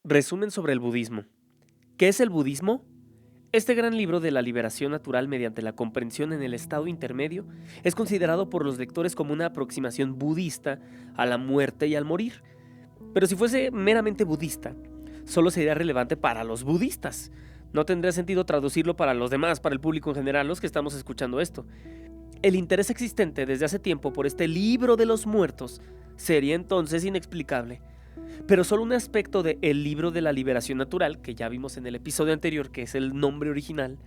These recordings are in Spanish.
Resumen sobre el budismo. ¿Qué es el budismo? Este gran libro de la liberación natural mediante la comprensión en el estado intermedio es considerado por los lectores como una aproximación budista a la muerte y al morir. Pero si fuese meramente budista, solo sería relevante para los budistas. No tendría sentido traducirlo para los demás, para el público en general, los que estamos escuchando esto. El interés existente desde hace tiempo por este libro de los muertos sería entonces inexplicable. Pero solo un aspecto de El libro de la liberación natural, que ya vimos en el episodio anterior, que es el nombre original,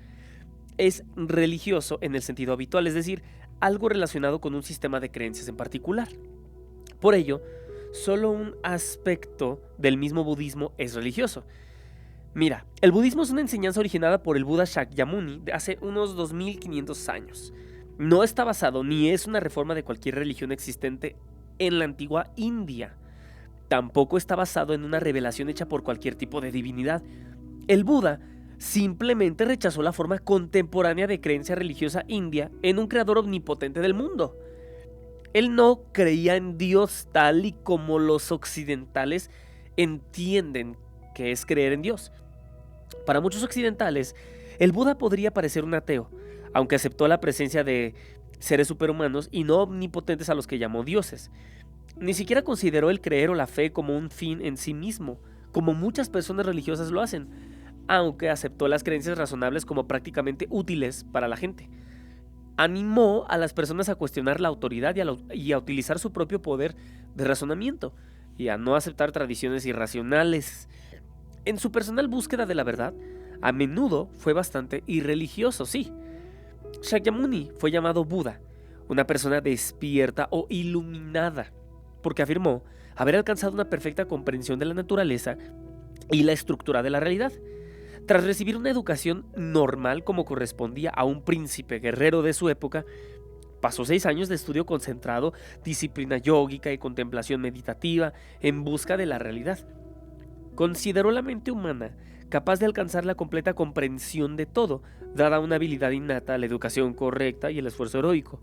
es religioso en el sentido habitual, es decir, algo relacionado con un sistema de creencias en particular. Por ello, solo un aspecto del mismo budismo es religioso. Mira, el budismo es una enseñanza originada por el Buda Shakyamuni de hace unos 2500 años. No está basado ni es una reforma de cualquier religión existente en la antigua India. Tampoco está basado en una revelación hecha por cualquier tipo de divinidad. El Buda simplemente rechazó la forma contemporánea de creencia religiosa india en un creador omnipotente del mundo. Él no creía en Dios tal y como los occidentales entienden que es creer en Dios. Para muchos occidentales, el Buda podría parecer un ateo, aunque aceptó la presencia de seres superhumanos y no omnipotentes a los que llamó dioses. Ni siquiera consideró el creer o la fe como un fin en sí mismo, como muchas personas religiosas lo hacen, aunque aceptó las creencias razonables como prácticamente útiles para la gente. Animó a las personas a cuestionar la autoridad y a utilizar su propio poder de razonamiento y a no aceptar tradiciones irracionales. En su personal búsqueda de la verdad, a menudo fue bastante irreligioso, sí. Shakyamuni fue llamado Buda, una persona despierta o iluminada, porque afirmó haber alcanzado una perfecta comprensión de la naturaleza y la estructura de la realidad. Tras recibir una educación normal como correspondía a un príncipe guerrero de su época, pasó 6 años de estudio concentrado, disciplina yógica y contemplación meditativa en busca de la realidad. Consideró la mente humana capaz de alcanzar la completa comprensión de todo, dada una habilidad innata, la educación correcta y el esfuerzo heroico.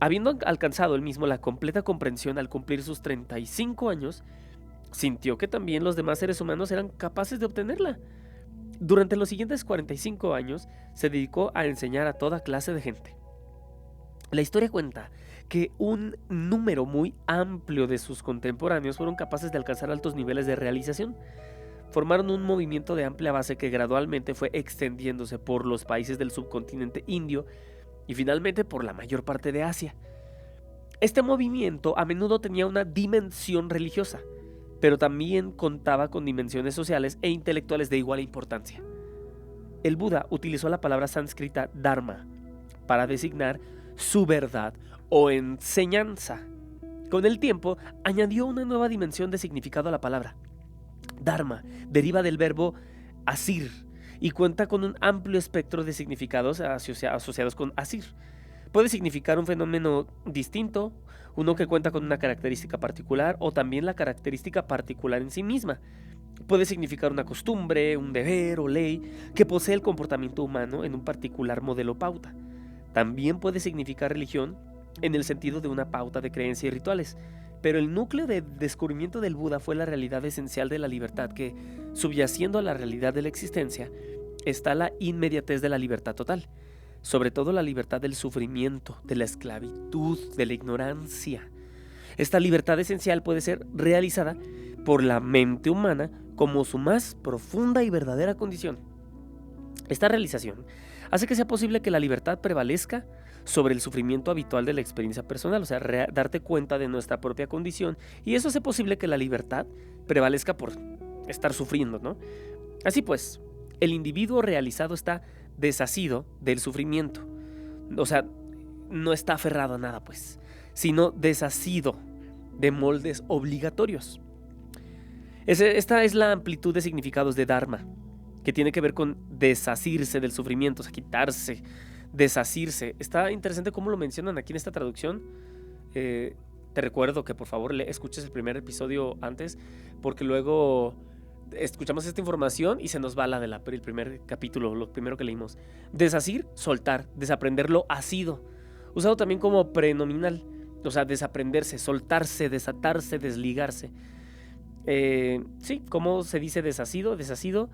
Habiendo alcanzado él mismo la completa comprensión al cumplir sus 35 años, sintió que también los demás seres humanos eran capaces de obtenerla. Durante los siguientes 45 años se dedicó a enseñar a toda clase de gente. La historia cuenta que un número muy amplio de sus contemporáneos fueron capaces de alcanzar altos niveles de realización. Formaron un movimiento de amplia base que gradualmente fue extendiéndose por los países del subcontinente indio y finalmente por la mayor parte de Asia. Este movimiento a menudo tenía una dimensión religiosa, pero también contaba con dimensiones sociales e intelectuales de igual importancia. El Buda utilizó la palabra sánscrita dharma para designar su verdad o enseñanza. Con el tiempo, añadió una nueva dimensión de significado a la palabra. Dharma deriva del verbo asir y cuenta con un amplio espectro de significados asociados con asir. Puede significar un fenómeno distinto, uno que cuenta con una característica particular o también la característica particular en sí misma. Puede significar una costumbre, un deber o ley que posee el comportamiento humano en un particular modelo pauta. También puede significar religión en el sentido de una pauta de creencia y rituales. Pero el núcleo de descubrimiento del Buda fue la realidad esencial de la libertad que, subyaciendo a la realidad de la existencia, está la inmediatez de la libertad total. Sobre todo la libertad del sufrimiento, de la esclavitud, de la ignorancia. Esta libertad esencial puede ser realizada por la mente humana como su más profunda y verdadera condición. Esta realización hace que sea posible que la libertad prevalezca sobre el sufrimiento habitual de la experiencia personal, o sea, darte cuenta de nuestra propia condición, y eso hace posible que la libertad prevalezca por estar sufriendo, ¿no? Así pues, el individuo realizado está desasido del sufrimiento, o sea, no está aferrado a nada, pues, sino desasido de moldes obligatorios. Esta es la amplitud de significados de Dharma, que tiene que ver con desasirse del sufrimiento, o sea, quitarse, desasirse. Está interesante cómo lo mencionan aquí en esta traducción. Te recuerdo que por favor escuches el primer episodio antes, porque luego escuchamos esta información y se nos va la del primer capítulo, lo primero que leímos. Desasir, soltar, desaprender lo asido, usado también como prenominal, o sea, desaprenderse, soltarse, desatarse, desligarse. Sí, ¿cómo se dice desasido? Desasido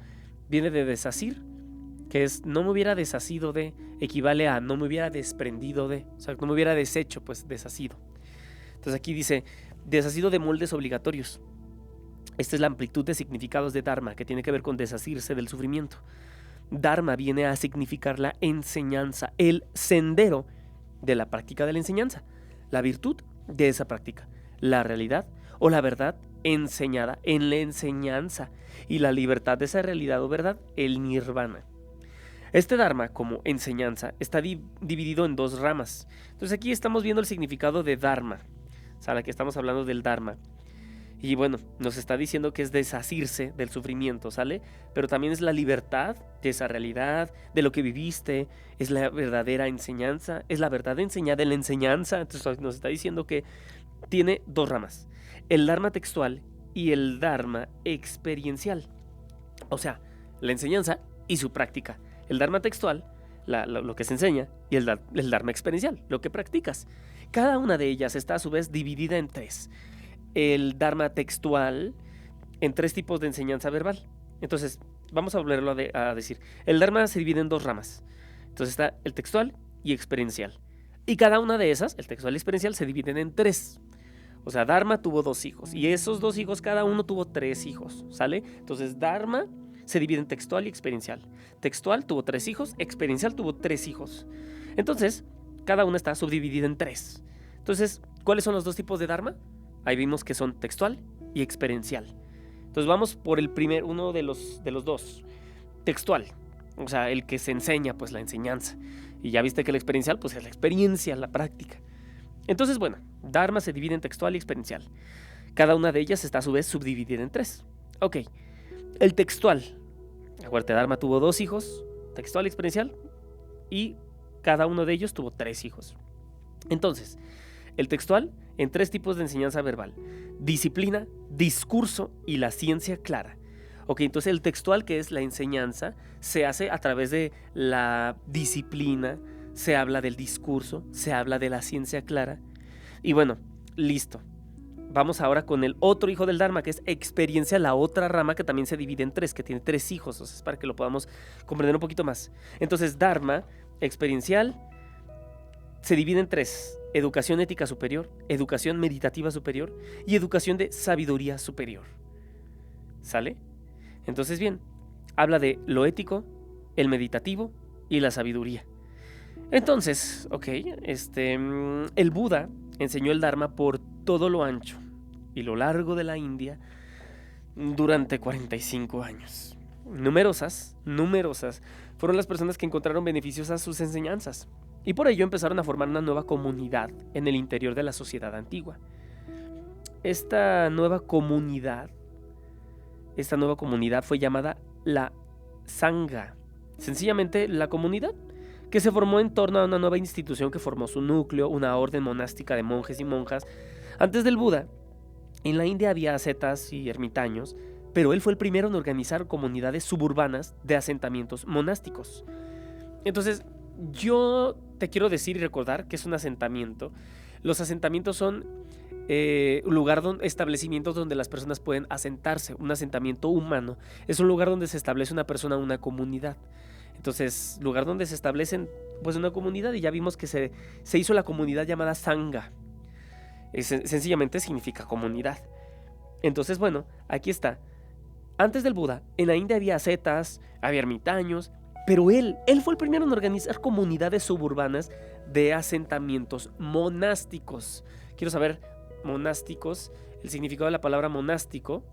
viene de desasir, que es no me hubiera desasido de, equivale a no me hubiera desprendido de, o sea, no me hubiera deshecho, pues desasido. Entonces aquí dice, desasido de moldes obligatorios. Esta es la amplitud de significados de Dharma, que tiene que ver con desasirse del sufrimiento. Dharma viene a significar la enseñanza, el sendero de la práctica de la enseñanza, la virtud de esa práctica, la realidad o la verdad enseñada en la enseñanza y la libertad de esa realidad o verdad, el nirvana. Este Dharma como enseñanza está dividido en dos ramas. Entonces aquí estamos viendo el significado de Dharma, o sea, aquí estamos hablando del Dharma. Y bueno, nos está diciendo que es desasirse del sufrimiento, ¿sale? Pero también es la libertad de esa realidad, de lo que viviste, es la verdadera enseñanza, es la verdad enseñada en la enseñanza. Entonces nos está diciendo que tiene dos ramas, el Dharma textual y el Dharma experiencial. O sea, la enseñanza y su práctica. El Dharma textual, lo que se enseña, y el Dharma experiencial, lo que practicas. Cada una de ellas está a su vez dividida en tres. El Dharma textual en tres tipos de enseñanza verbal. Entonces, vamos a volverlo a decir. El Dharma se divide en dos ramas. Entonces está el textual y experiencial. Y cada una de esas, el textual y experiencial, se dividen en tres. O sea, Dharma tuvo 2 hijos. Y esos 2 hijos, cada uno tuvo 3 hijos. ¿Sale? Entonces, Dharma se divide en textual y experiencial. Textual tuvo 3 hijos, experiencial tuvo 3 hijos. Entonces, cada una está subdividida en 3. Entonces, ¿cuáles son los 2 tipos de Dharma? Ahí vimos que son textual y experiencial. Entonces vamos por el uno de los dos. Textual, o sea, el que se enseña, pues la enseñanza. Y ya viste que el experiencial, pues es la experiencia, la práctica. Entonces, bueno, Dharma se divide en textual y experiencial. Cada una de ellas está a su vez subdividida en 3. Ok, el textual. Acuérdate, Dharma tuvo 2 hijos, textual y experiencial, y cada uno de ellos tuvo 3 hijos. Entonces, el textual en 3 tipos de enseñanza verbal: disciplina, discurso y la ciencia clara. Ok, entonces el textual, que es la enseñanza, se hace a través de la disciplina, se habla del discurso, se habla de la ciencia clara. Y bueno, listo. Vamos ahora con el otro hijo del Dharma, que es experiencia, la otra rama que también se divide en 3, que tiene 3 hijos. Entonces, para que lo podamos comprender un poquito más. Entonces, Dharma experiencial se divide en 3: educación ética superior, educación meditativa superior y educación de sabiduría superior. ¿Sale? Entonces, bien, habla de lo ético, el meditativo y la sabiduría. Entonces, ok, el Buda enseñó el Dharma por todo lo ancho y lo largo de la India durante 45 años. Numerosas fueron las personas que encontraron beneficios a sus enseñanzas. Y por ello empezaron a formar una nueva comunidad en el interior de la sociedad antigua. Esta nueva comunidad fue llamada la Sangha. Sencillamente la comunidad, que se formó en torno a una nueva institución que formó su núcleo, una orden monástica de monjes y monjas. Antes del Buda, en la India había ascetas y ermitaños, pero él fue el primero en organizar comunidades suburbanas de asentamientos monásticos. Entonces, yo te quiero decir y recordar que es un asentamiento. Los asentamientos son establecimientos donde las personas pueden asentarse. Un asentamiento humano es un lugar donde se establece una persona, una comunidad. Entonces, lugar donde se establecen pues una comunidad, y ya vimos que se hizo la comunidad llamada Sangha. Sencillamente significa comunidad. Entonces, bueno, aquí está. Antes del Buda, en la India había ascetas, había ermitaños, pero él fue el primero en organizar comunidades suburbanas de asentamientos monásticos. Quiero saber, monásticos, el significado de la palabra monástico.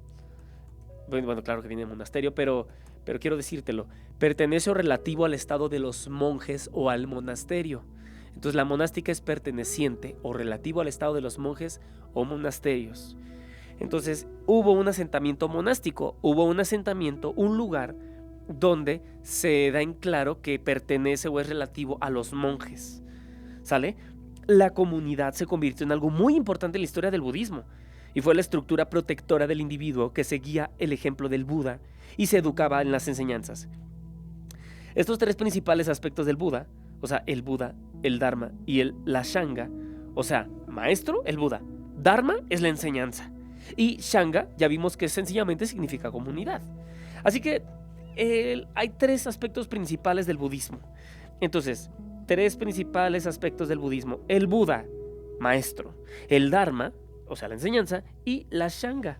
Bueno, claro que viene de monasterio, pero quiero decírtelo. Pertenece o relativo al estado de los monjes o al monasterio. Entonces la monástica es perteneciente o relativo al estado de los monjes o monasterios. Entonces hubo un asentamiento monástico, un lugar donde se da en claro que pertenece o es relativo a los monjes. ¿Sale? La comunidad se convirtió en algo muy importante en la historia del budismo y fue la estructura protectora del individuo que seguía el ejemplo del Buda y se educaba en las enseñanzas. Estos 3 principales aspectos del Buda, o sea, el Buda, el Dharma y la Sangha, o sea, maestro, el Buda, Dharma es la enseñanza Y Shanga, ya vimos que sencillamente significa comunidad. Así que hay tres aspectos principales del budismo. Entonces, tres principales aspectos del budismo: el Buda, maestro; el Dharma, o sea, la enseñanza; y la Shanga,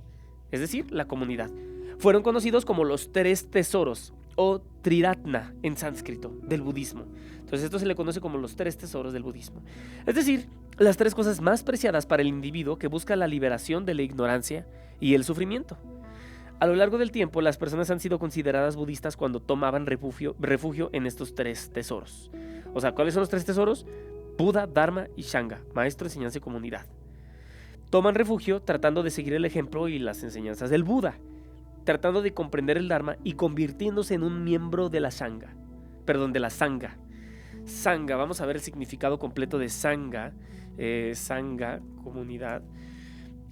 es decir, la comunidad. Fueron conocidos como los tres tesoros, o Triratna en sánscrito, del budismo. Entonces esto se le conoce como los tres tesoros del budismo. Es decir, las tres cosas más preciadas para el individuo que busca la liberación de la ignorancia y el sufrimiento. A lo largo del tiempo, las personas han sido consideradas budistas cuando tomaban refugio en estos tres tesoros. O sea, ¿cuáles son los tres tesoros? Buda, Dharma y Shanga, maestro, enseñanza y comunidad. Toman refugio tratando de seguir el ejemplo y las enseñanzas del Buda, tratando de comprender el Dharma y convirtiéndose en un miembro de la Sangha. Sangha, vamos a ver el significado completo de Sangha. Sangha, comunidad.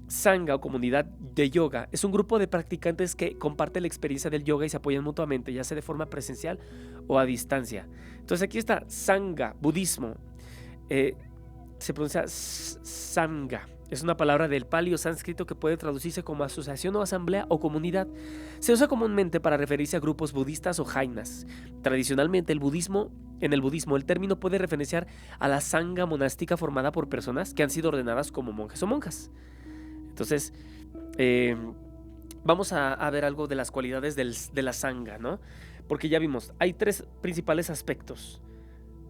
Sangha o comunidad de yoga es un grupo de practicantes que comparten la experiencia del yoga y se apoyan mutuamente, ya sea de forma presencial o a distancia. Entonces aquí está Sangha, budismo. Se pronuncia Sangha. Es una palabra del pali o sánscrito que puede traducirse como asociación o asamblea o comunidad. Se usa comúnmente para referirse a grupos budistas o jainas. Tradicionalmente, en el budismo, el término puede referenciar a la sangha monástica formada por personas que han sido ordenadas como monjes o monjas. Entonces, vamos a ver algo de las cualidades de la sangha, ¿no? Porque ya vimos, hay tres principales aspectos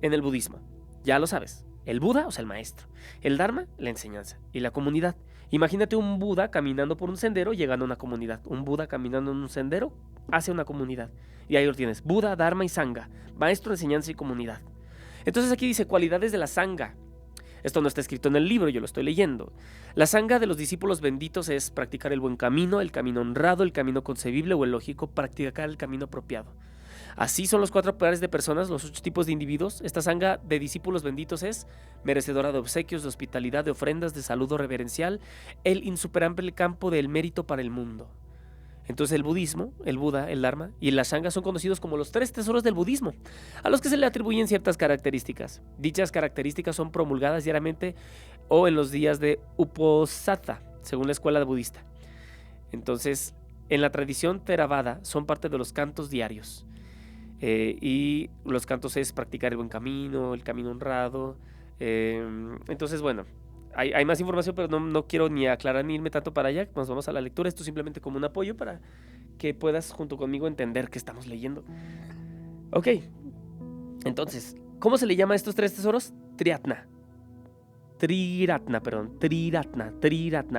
en el budismo. Ya lo sabes. El Buda, o sea, el maestro; el Dharma, la enseñanza; y la comunidad. Imagínate un Buda caminando por un sendero llegando a una comunidad. Un Buda caminando en un sendero hacia una comunidad. Y ahí lo tienes: Buda, Dharma y Sangha, maestro, enseñanza y comunidad. Entonces aquí dice cualidades de la Sangha. Esto no está escrito en el libro, yo lo estoy leyendo. La Sangha de los discípulos benditos es practicar el buen camino, el camino honrado, el camino concebible o el lógico, practicar el camino apropiado. Así son los cuatro pilares de personas, los 8 tipos de individuos. Esta sangha de discípulos benditos es merecedora de obsequios, de hospitalidad, de ofrendas, de saludo reverencial, el insuperable campo del mérito para el mundo. Entonces el budismo, el Buda, el Dharma y la Sangha son conocidos como los tres tesoros del budismo, a los que se le atribuyen ciertas características. Dichas características son promulgadas diariamente o en los días de Uposatha, según la escuela budista. Entonces, en la tradición Theravada son parte de los cantos diarios. Y los cantos es practicar el buen camino, el camino honrado. Entonces, bueno, hay más información, pero no quiero ni aclarar ni irme tanto para allá. Nos vamos a la lectura. Esto simplemente como un apoyo para que puedas junto conmigo entender qué estamos leyendo. Ok, entonces, ¿cómo se le llama a estos tres tesoros? Triratna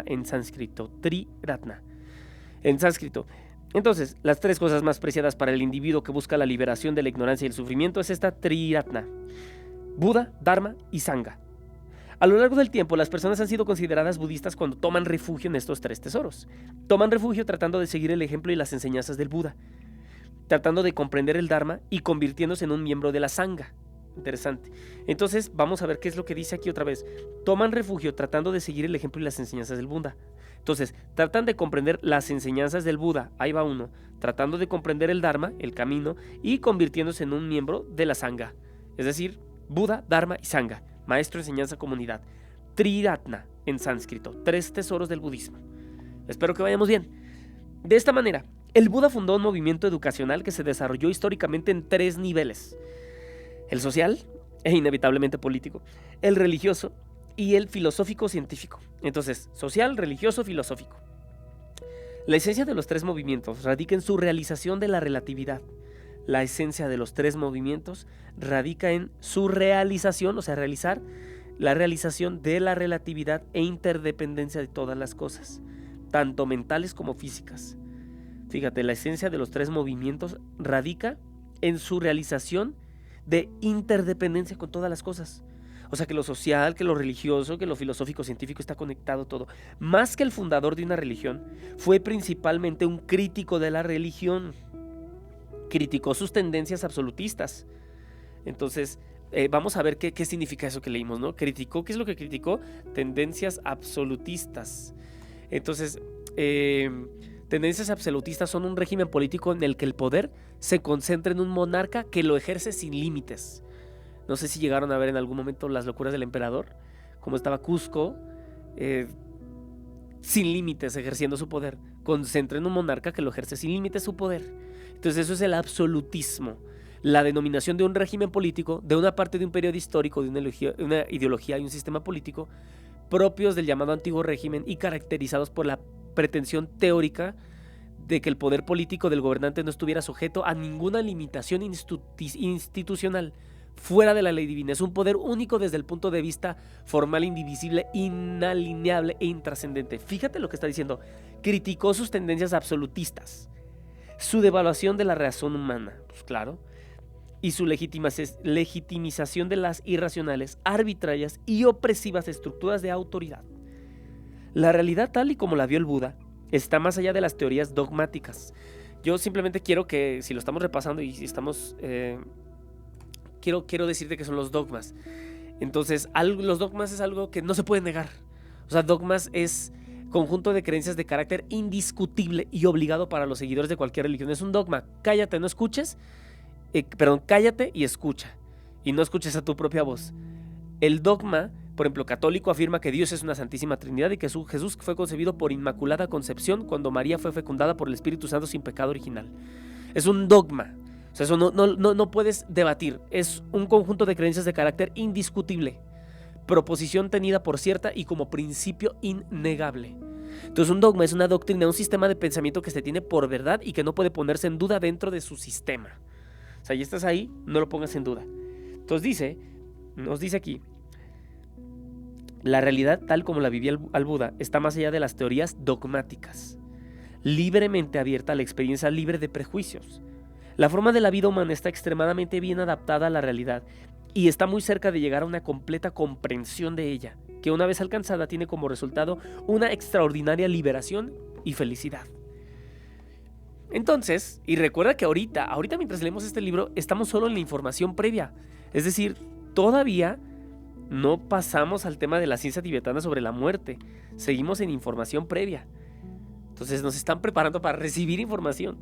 en sánscrito. Triratna en sánscrito. Entonces, las tres cosas más preciadas para el individuo que busca la liberación de la ignorancia y el sufrimiento es esta Triratna: Buda, Dharma y Sangha. A lo largo del tiempo, las personas han sido consideradas budistas cuando toman refugio en estos tres tesoros. Toman refugio tratando de seguir el ejemplo y las enseñanzas del Buda, tratando de comprender el Dharma y convirtiéndose en un miembro de la Sangha. Interesante. Entonces, vamos a ver qué es lo que dice aquí otra vez. Toman refugio tratando de seguir el ejemplo y las enseñanzas del Buda. Entonces, tratan de comprender las enseñanzas del Buda, ahí va uno, tratando de comprender el Dharma, el camino, y convirtiéndose en un miembro de la Sangha. Es decir, Buda, Dharma y Sangha, maestro, enseñanza, comunidad. Triratna en sánscrito, tres tesoros del budismo. Espero que vayamos bien. De esta manera, el Buda fundó un movimiento educacional que se desarrolló históricamente en 3 niveles: el social, e inevitablemente político; el religioso y el filosófico-científico. Entonces, social, religioso, filosófico. La esencia de los 3 movimientos radica en su realización de la relatividad. La esencia de los 3 movimientos radica en su realización, o sea, la realización de la relatividad e interdependencia de todas las cosas, tanto mentales como físicas. Fíjate, la esencia de los 3 movimientos radica en su realización de interdependencia con todas las cosas. O sea, que lo social, que lo religioso, que lo filosófico, científico está conectado todo. Más que el fundador de una religión, fue principalmente un crítico de la religión. Criticó sus tendencias absolutistas. Entonces, vamos a ver qué significa eso que leímos, ¿no? Criticó, ¿qué es lo que criticó? Tendencias absolutistas. Entonces, tendencias absolutistas son un régimen político en el que el poder se concentra en un monarca que lo ejerce sin límites. No sé si llegaron a ver en algún momento Las locuras del emperador, como estaba Cusco, sin límites ejerciendo su poder. Concentra en un monarca que lo ejerce sin límites su poder. Entonces eso es el absolutismo, la denominación de un régimen político, de una parte de un periodo histórico, de una ideología y un sistema político propios del llamado antiguo régimen y caracterizados por la pretensión teórica de que el poder político del gobernante no estuviera sujeto a ninguna limitación institucional fuera de la ley divina. Es un poder único desde el punto de vista formal, indivisible, inalienable e intrascendente. Fíjate lo que está diciendo. Criticó sus tendencias absolutistas, su devaluación de la razón humana, pues claro, y su legitimización de las irracionales, arbitrarias y opresivas estructuras de autoridad. La realidad tal y como la vio el Buda está más allá de las teorías dogmáticas. Yo simplemente quiero que, si lo estamos repasando y si estamos... Quiero decirte que son los dogmas. Entonces, los dogmas es algo que no se puede negar. O sea, dogmas es conjunto de creencias de carácter indiscutible y obligado para los seguidores de cualquier religión. Es un dogma. Cállate, no escuches. Cállate y escucha. Y no escuches a tu propia voz. El dogma, por ejemplo, católico, afirma que Dios es una santísima Trinidad y que Jesús fue concebido por inmaculada concepción cuando María fue fecundada por el Espíritu Santo sin pecado original. Es un dogma. O sea, eso no puedes debatir. Es un conjunto de creencias de carácter indiscutible, proposición tenida por cierta y como principio innegable. Entonces un dogma es una doctrina, un sistema de pensamiento que se tiene por verdad y que no puede ponerse en duda dentro de su sistema. O sea, ya estás ahí, no lo pongas en duda. Entonces nos dice aquí, la realidad tal como la vivía el Buda está más allá de las teorías dogmáticas, libremente abierta a la experiencia libre de prejuicios. La forma de la vida humana está extremadamente bien adaptada a la realidad y está muy cerca de llegar a una completa comprensión de ella, que una vez alcanzada tiene como resultado una extraordinaria liberación y felicidad. Entonces, y recuerda que ahorita mientras leemos este libro, estamos solo en la información previa. Es decir, todavía no pasamos al tema de la ciencia tibetana sobre la muerte. Seguimos en información previa. Entonces nos están preparando para recibir información.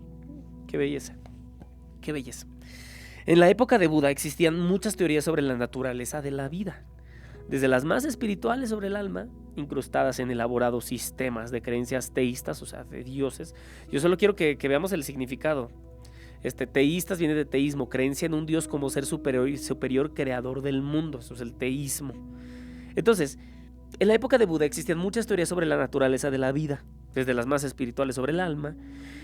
¡Qué belleza! ¡Qué belleza! En la época de Buda existían muchas teorías sobre la naturaleza de la vida, desde las más espirituales sobre el alma, incrustadas en elaborados sistemas de creencias teístas, o sea, de dioses. Yo solo quiero que veamos el significado. Teístas viene de teísmo, creencia en un Dios como ser superior creador del mundo. Eso es el teísmo. Entonces, en la época de Buda existían muchas teorías sobre la naturaleza de la vida, desde las más espirituales sobre el alma,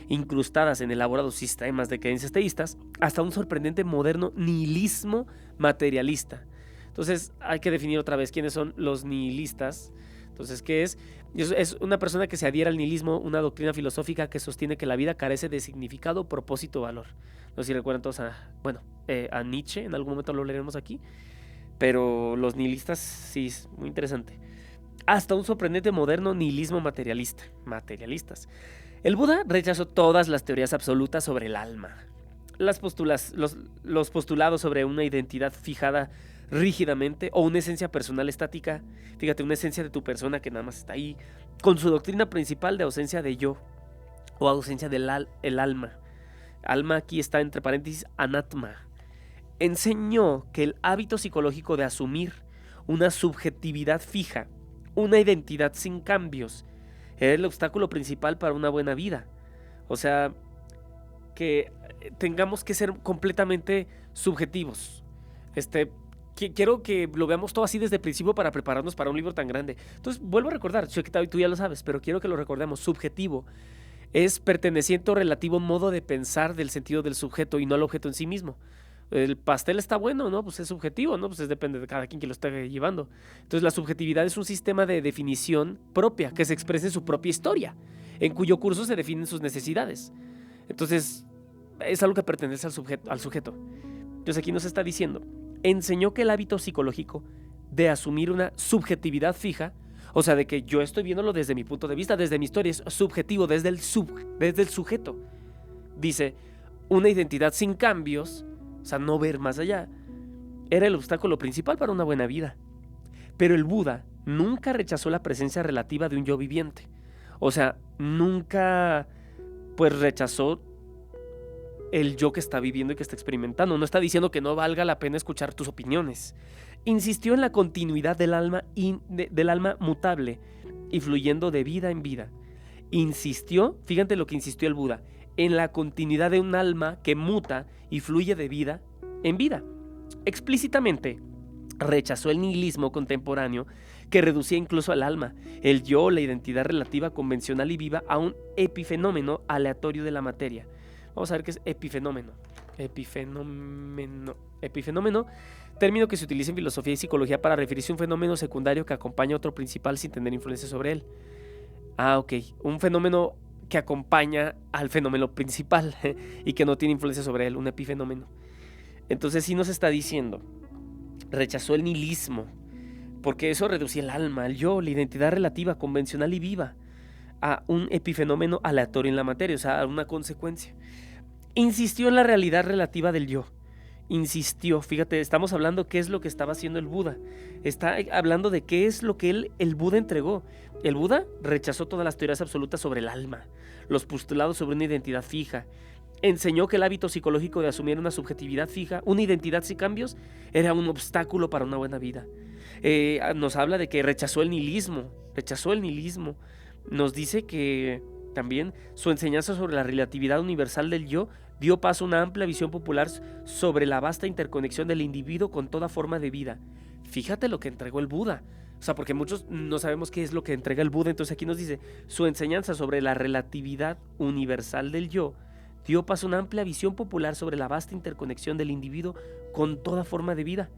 incrustadas en elaborados sistemas de creencias teístas, hasta un sorprendente moderno nihilismo materialista. Entonces hay que definir otra vez quiénes son los nihilistas. Entonces, ¿qué es? Es una persona que se adhiere al nihilismo, una doctrina filosófica que sostiene que la vida carece de significado, propósito o valor. No sé si recuerdan todos a Nietzsche, en algún momento lo leeremos aquí, pero los nihilistas sí es muy interesante. Hasta un sorprendente moderno nihilismo materialistas. El Buda rechazó todas las teorías absolutas sobre el alma. Los postulados sobre una identidad fijada rígidamente o una esencia personal estática, fíjate, una esencia de tu persona que nada más está ahí, con su doctrina principal de ausencia de yo o ausencia del alma. Alma aquí está entre paréntesis anatma. Enseñó que el hábito psicológico de asumir una subjetividad fija, una identidad sin cambios, era el obstáculo principal para una buena vida. O sea, que tengamos que ser completamente subjetivos. Quiero que lo veamos todo así desde el principio para prepararnos para un libro tan grande. Entonces, vuelvo a recordar, tú ya lo sabes, pero quiero que lo recordemos. Subjetivo es perteneciente o relativo modo de pensar del sentido del sujeto y no al objeto en sí mismo. El pastel está bueno, ¿no? Pues es subjetivo, ¿no? Pues depende de cada quien que lo esté llevando. Entonces la subjetividad es un sistema de definición propia que se expresa en su propia historia, en cuyo curso se definen sus necesidades. Entonces es algo que pertenece al sujeto. Entonces aquí nos está diciendo, enseñó que el hábito psicológico de asumir una subjetividad fija, o sea, de que yo estoy viéndolo desde mi punto de vista, desde mi historia, es subjetivo, desde el sujeto. Dice, una identidad sin cambios, o sea, no ver más allá, era el obstáculo principal para una buena vida. Pero el Buda nunca rechazó la presencia relativa de un yo viviente. O sea, nunca pues rechazó el yo que está viviendo y que está experimentando. No está diciendo que no valga la pena escuchar tus opiniones. Insistió en la continuidad del alma mutable y fluyendo de vida en vida. Insistió, fíjate lo que insistió el Buda, en la continuidad de un alma que muta y fluye de vida en vida. Explícitamente rechazó el nihilismo contemporáneo que reducía incluso al alma, el yo, la identidad relativa, convencional y viva, a un epifenómeno aleatorio de la materia. Vamos a ver qué es epifenómeno. Epifenómeno, término que se utiliza en filosofía y psicología para referirse a un fenómeno secundario que acompaña a otro principal sin tener influencia sobre él. Ok, un fenómeno que acompaña al fenómeno principal y que no tiene influencia sobre él, un epifenómeno. Entonces sí nos está diciendo, rechazó el nihilismo, porque eso reducía el alma, el yo, la identidad relativa, convencional y viva, a un epifenómeno aleatorio en la materia, o sea, a una consecuencia. Insistió en la realidad relativa del yo. Insistió, fíjate, estamos hablando qué es lo que estaba haciendo el Buda. Está hablando de qué es lo que el Buda entregó. El Buda rechazó todas las teorías absolutas sobre el alma, los postulados sobre una identidad fija. Enseñó que el hábito psicológico de asumir una subjetividad fija, una identidad sin cambios, era un obstáculo para una buena vida. Nos habla de que rechazó el nihilismo. Nos dice que también su enseñanza sobre la relatividad universal del yo dio paso a una amplia visión popular sobre la vasta interconexión del individuo con toda forma de vida. Fíjate lo que entregó el Buda. O sea, porque muchos no sabemos qué es lo que entrega el Buda. Entonces aquí nos dice, su enseñanza sobre la relatividad universal del yo dio paso a una amplia visión popular sobre la vasta interconexión del individuo con toda forma de vida.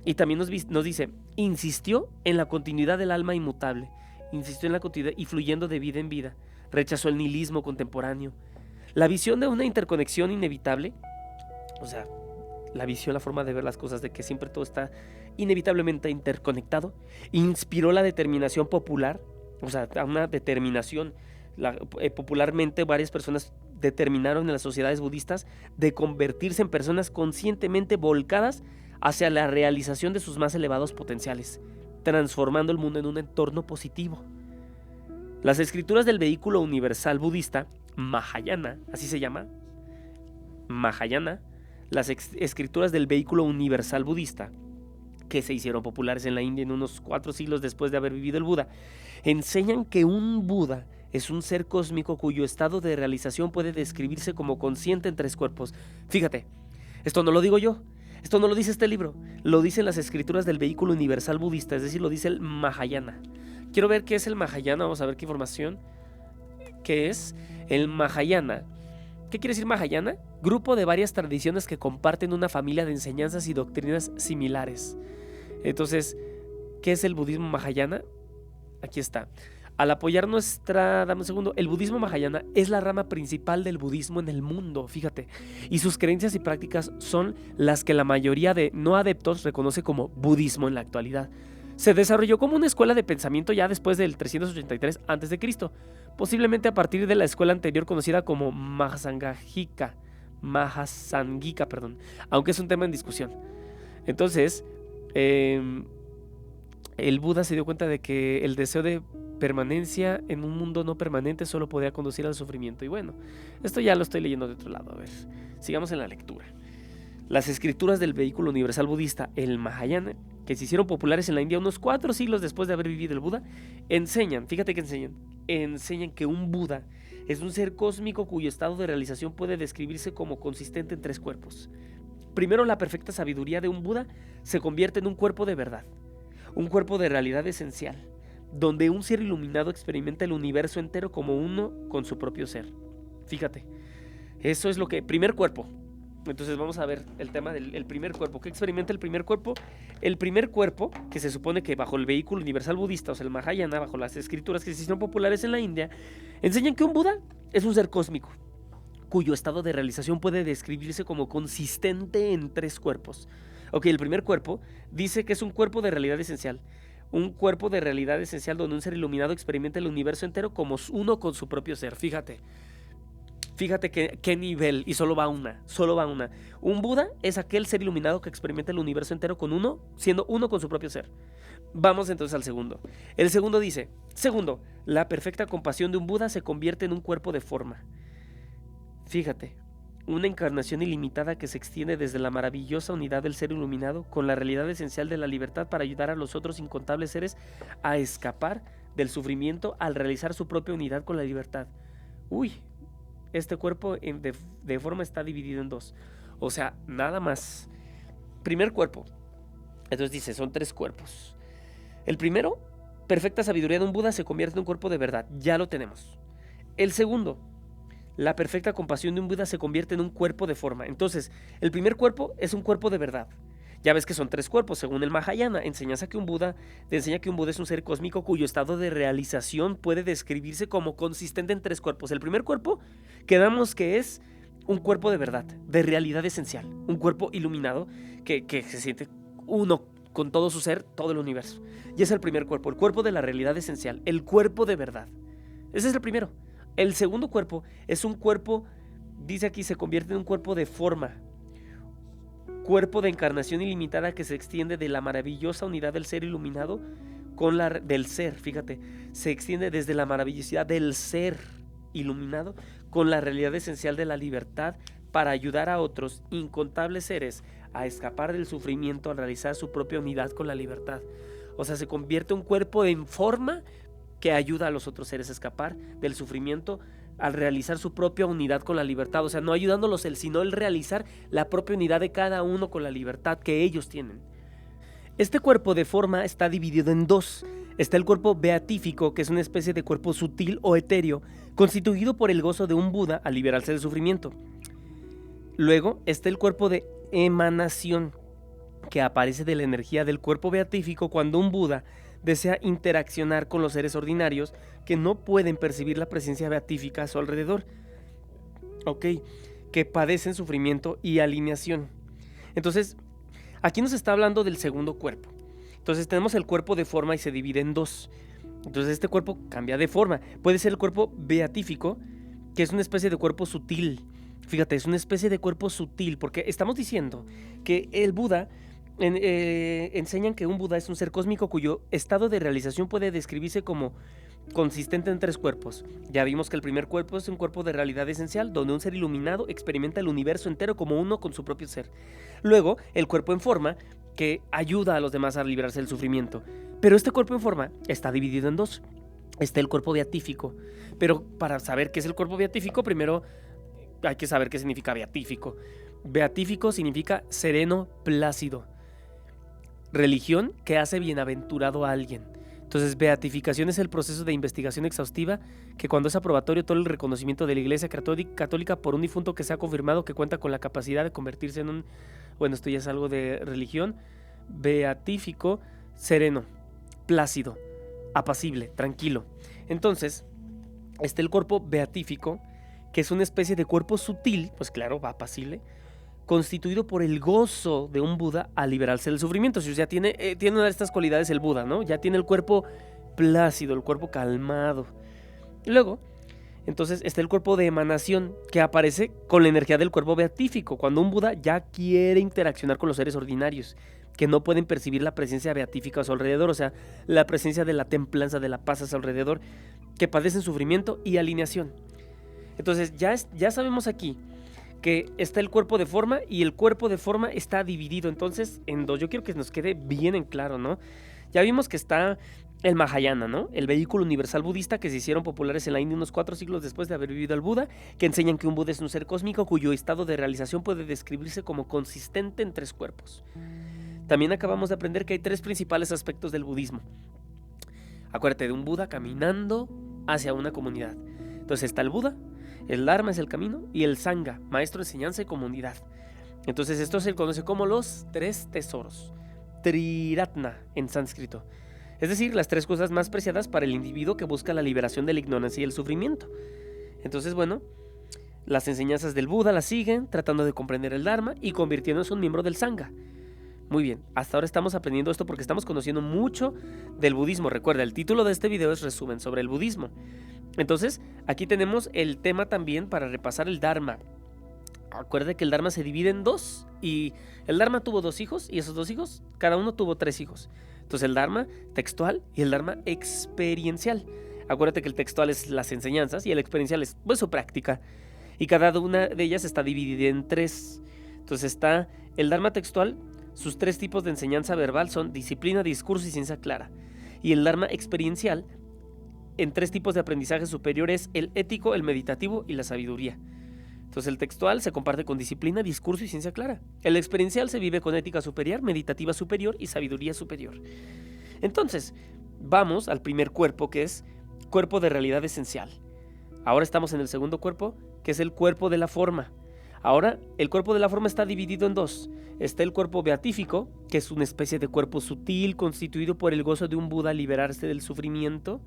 Y también nos dice, insistió en la continuidad del alma inmutable, insistió en la continuidad y fluyendo de vida en vida, rechazó el nihilismo contemporáneo. La visión de una interconexión inevitable, o sea, la visión, la forma de ver las cosas, de que siempre todo está inevitablemente interconectado, inspiró la determinación popular, o sea, una determinación, popularmente varias personas determinaron en las sociedades budistas de convertirse en personas conscientemente volcadas hacia la realización de sus más elevados potenciales, transformando el mundo en un entorno positivo. Las escrituras del vehículo universal budista, Mahayana, así se llama, Mahayana, las escrituras del vehículo universal budista, que se hicieron populares en la India en unos 4 siglos después de haber vivido el Buda, enseñan que un Buda es un ser cósmico cuyo estado de realización puede describirse como consciente en 3 cuerpos. Fíjate, esto no lo digo yo, esto no lo dice este libro, lo dicen las escrituras del vehículo universal budista, es decir, lo dice el Mahayana. Quiero ver qué es el Mahayana, vamos a ver qué información. ¿Qué es el Mahayana? ¿Qué quiere decir Mahayana? Grupo de varias tradiciones que comparten una familia de enseñanzas y doctrinas similares. Entonces, ¿qué es el budismo Mahayana? Aquí está. Al apoyar dame un segundo, el budismo Mahayana es la rama principal del budismo en el mundo, fíjate, y sus creencias y prácticas son las que la mayoría de no adeptos reconoce como budismo en la actualidad. Se desarrolló como una escuela de pensamiento ya después del 383 a.C., posiblemente a partir de la escuela anterior conocida como Mahasangika, aunque es un tema en discusión. Entonces, el Buda se dio cuenta de que el deseo de permanencia en un mundo no permanente solo podía conducir al sufrimiento. Y bueno, esto ya lo estoy leyendo de otro lado. A ver, sigamos en la lectura. Las escrituras del vehículo universal budista, el Mahayana, que se hicieron populares en la India unos 4 siglos después de haber vivido el Buda, enseñan que un Buda es un ser cósmico cuyo estado de realización puede describirse como consistente en 3 cuerpos. Primero, la perfecta sabiduría de un Buda se convierte en un cuerpo de verdad, un cuerpo de realidad esencial, donde un ser iluminado experimenta el universo entero como uno con su propio ser. Fíjate, eso es lo que... Primer cuerpo. Entonces vamos a ver el tema del primer cuerpo. ¿Qué experimenta el primer cuerpo? El primer cuerpo, que se supone que bajo el vehículo universal budista, o sea el Mahayana, bajo las escrituras que se hicieron populares en la India, enseñan que un Buda es un ser cósmico, cuyo estado de realización puede describirse como consistente en 3 cuerpos. Ok, el primer cuerpo dice que es un cuerpo de realidad esencial. Un cuerpo de realidad esencial donde un ser iluminado experimenta el universo entero como uno con su propio ser. Fíjate qué nivel, y solo va una. Un Buda es aquel ser iluminado que experimenta el universo entero siendo uno con su propio ser. Vamos entonces al segundo. El segundo dice, la perfecta compasión de un Buda se convierte en un cuerpo de forma. Fíjate, una encarnación ilimitada que se extiende desde la maravillosa unidad del ser iluminado con la realidad esencial de la libertad para ayudar a los otros incontables seres a escapar del sufrimiento al realizar su propia unidad con la libertad. Uy, este cuerpo de forma está dividido en dos. O sea, nada más. Primer cuerpo. Entonces dice, son 3 cuerpos. El primero, perfecta sabiduría de un Buda se convierte en un cuerpo de verdad. Ya lo tenemos. El segundo, la perfecta compasión de un Buda se convierte en un cuerpo de forma. Entonces, el primer cuerpo es un cuerpo de verdad. Ya ves que son 3 cuerpos, según el Mahayana. Te enseña que un Buda es un ser cósmico cuyo estado de realización puede describirse como consistente en 3 cuerpos. El primer cuerpo, quedamos que es un cuerpo de verdad, de realidad esencial. Un cuerpo iluminado que se siente uno con todo su ser, todo el universo. Y es el primer cuerpo, el cuerpo de la realidad esencial, el cuerpo de verdad. Ese es el primero. El segundo cuerpo es un cuerpo, dice aquí, se convierte en un cuerpo de forma, cuerpo de encarnación ilimitada que se extiende de la maravillosa unidad del ser iluminado con la del ser, fíjate, se extiende desde la maravillosidad del ser iluminado con la realidad esencial de la libertad para ayudar a otros incontables seres a escapar del sufrimiento al realizar su propia unidad con la libertad. O sea, se convierte en un cuerpo en forma que ayuda a los otros seres a escapar del sufrimiento al realizar su propia unidad con la libertad. O sea, no ayudándolos él, sino el realizar la propia unidad de cada uno con la libertad que ellos tienen. Este cuerpo de forma está dividido en 2. Está el cuerpo beatífico, que es una especie de cuerpo sutil o etéreo, constituido por el gozo de un Buda al liberarse del sufrimiento. Luego está el cuerpo de emanación, que aparece de la energía del cuerpo beatífico cuando un Buda desea interaccionar con los seres ordinarios que no pueden percibir la presencia beatífica a su alrededor, que padecen sufrimiento y alineación. Entonces, aquí nos está hablando del segundo cuerpo. Entonces tenemos el cuerpo de forma y se divide en 2. Entonces este cuerpo cambia de forma. Puede ser el cuerpo beatífico, que es una especie de cuerpo sutil. Fíjate, es una especie de cuerpo sutil, porque estamos diciendo que el Buda enseñan que un Buda es un ser cósmico cuyo estado de realización puede describirse como consistente en 3 cuerpos. Ya vimos que el primer cuerpo es un cuerpo de realidad esencial, donde un ser iluminado experimenta el universo entero como uno con su propio ser. Luego, el cuerpo en forma, que ayuda a los demás a librarse del sufrimiento. Pero este cuerpo en forma está dividido en 2. Está el cuerpo beatífico. Pero para saber qué es el cuerpo beatífico, primero hay que saber qué significa beatífico. Beatífico significa sereno, plácido. Religión que hace bienaventurado a alguien. Entonces, beatificación es el proceso de investigación exhaustiva que, cuando es aprobatorio, todo el reconocimiento de la Iglesia Católica por un difunto que se ha confirmado que cuenta con la capacidad de convertirse en un... Bueno, esto ya es algo de religión. Beatífico, sereno, plácido, apacible, tranquilo. Entonces, está el cuerpo beatífico, que es una especie de cuerpo sutil, pues claro, apacible, constituido por el gozo de un Buda al liberarse del sufrimiento. O sea, tiene una de estas cualidades el Buda, ¿no? Ya tiene el cuerpo plácido, el cuerpo calmado. Y luego, entonces, está el cuerpo de emanación, que aparece con la energía del cuerpo beatífico, cuando un Buda ya quiere interaccionar con los seres ordinarios, que no pueden percibir la presencia beatífica a su alrededor, o sea, la presencia de la templanza, de la paz a su alrededor, que padecen sufrimiento y alineación. Entonces, ya sabemos aquí que está el cuerpo de forma, y el cuerpo de forma está dividido entonces en 2. Yo quiero que nos quede bien en claro, ¿no? Ya vimos que está el Mahayana, ¿no? El vehículo universal budista, que se hicieron populares en la India unos 4 siglos después de haber vivido el Buda, que enseñan que un Buda es un ser cósmico cuyo estado de realización puede describirse como consistente en 3 cuerpos. También acabamos de aprender que hay 3 principales aspectos del budismo. Acuérdate de un Buda caminando hacia una comunidad. Entonces está el Buda, el Dharma es el camino, y el Sangha, maestro, enseñanza y comunidad. Entonces esto se conoce como los 3 tesoros, Triratna en sánscrito. Es decir, las 3 cosas más preciadas para el individuo que busca la liberación de la ignorancia y el sufrimiento. Entonces, bueno, las enseñanzas del Buda las siguen tratando de comprender el Dharma y convirtiéndose en un miembro del Sangha. Muy bien, hasta ahora estamos aprendiendo esto porque estamos conociendo mucho del budismo. Recuerda, el título de este video es Resumen sobre el budismo. Entonces, aquí tenemos el tema también para repasar el Dharma. Acuérdate que el Dharma se divide en 2 y el Dharma tuvo 2 hijos y esos 2 hijos, cada uno tuvo 3 hijos. Entonces el Dharma textual y el Dharma experiencial. Acuérdate que el textual es las enseñanzas y el experiencial es su práctica. y cada una de ellas está dividida en 3. Entonces está el Dharma textual, sus 3 tipos de enseñanza verbal son disciplina, discurso y ciencia clara. Y el Dharma experiencial, en 3 tipos de aprendizaje superiores, el ético, el meditativo y la sabiduría. Entonces el textual se comparte con disciplina, discurso y ciencia clara. El experiencial se vive con ética superior, meditativa superior y sabiduría superior. Entonces, vamos al primer cuerpo, que es cuerpo de realidad esencial. Ahora estamos en el segundo cuerpo, que es el cuerpo de la forma. Ahora, el cuerpo de la forma está dividido en 2. Está el cuerpo beatífico, que es una especie de cuerpo sutil constituido por el gozo de un Buda al liberarse del sufrimiento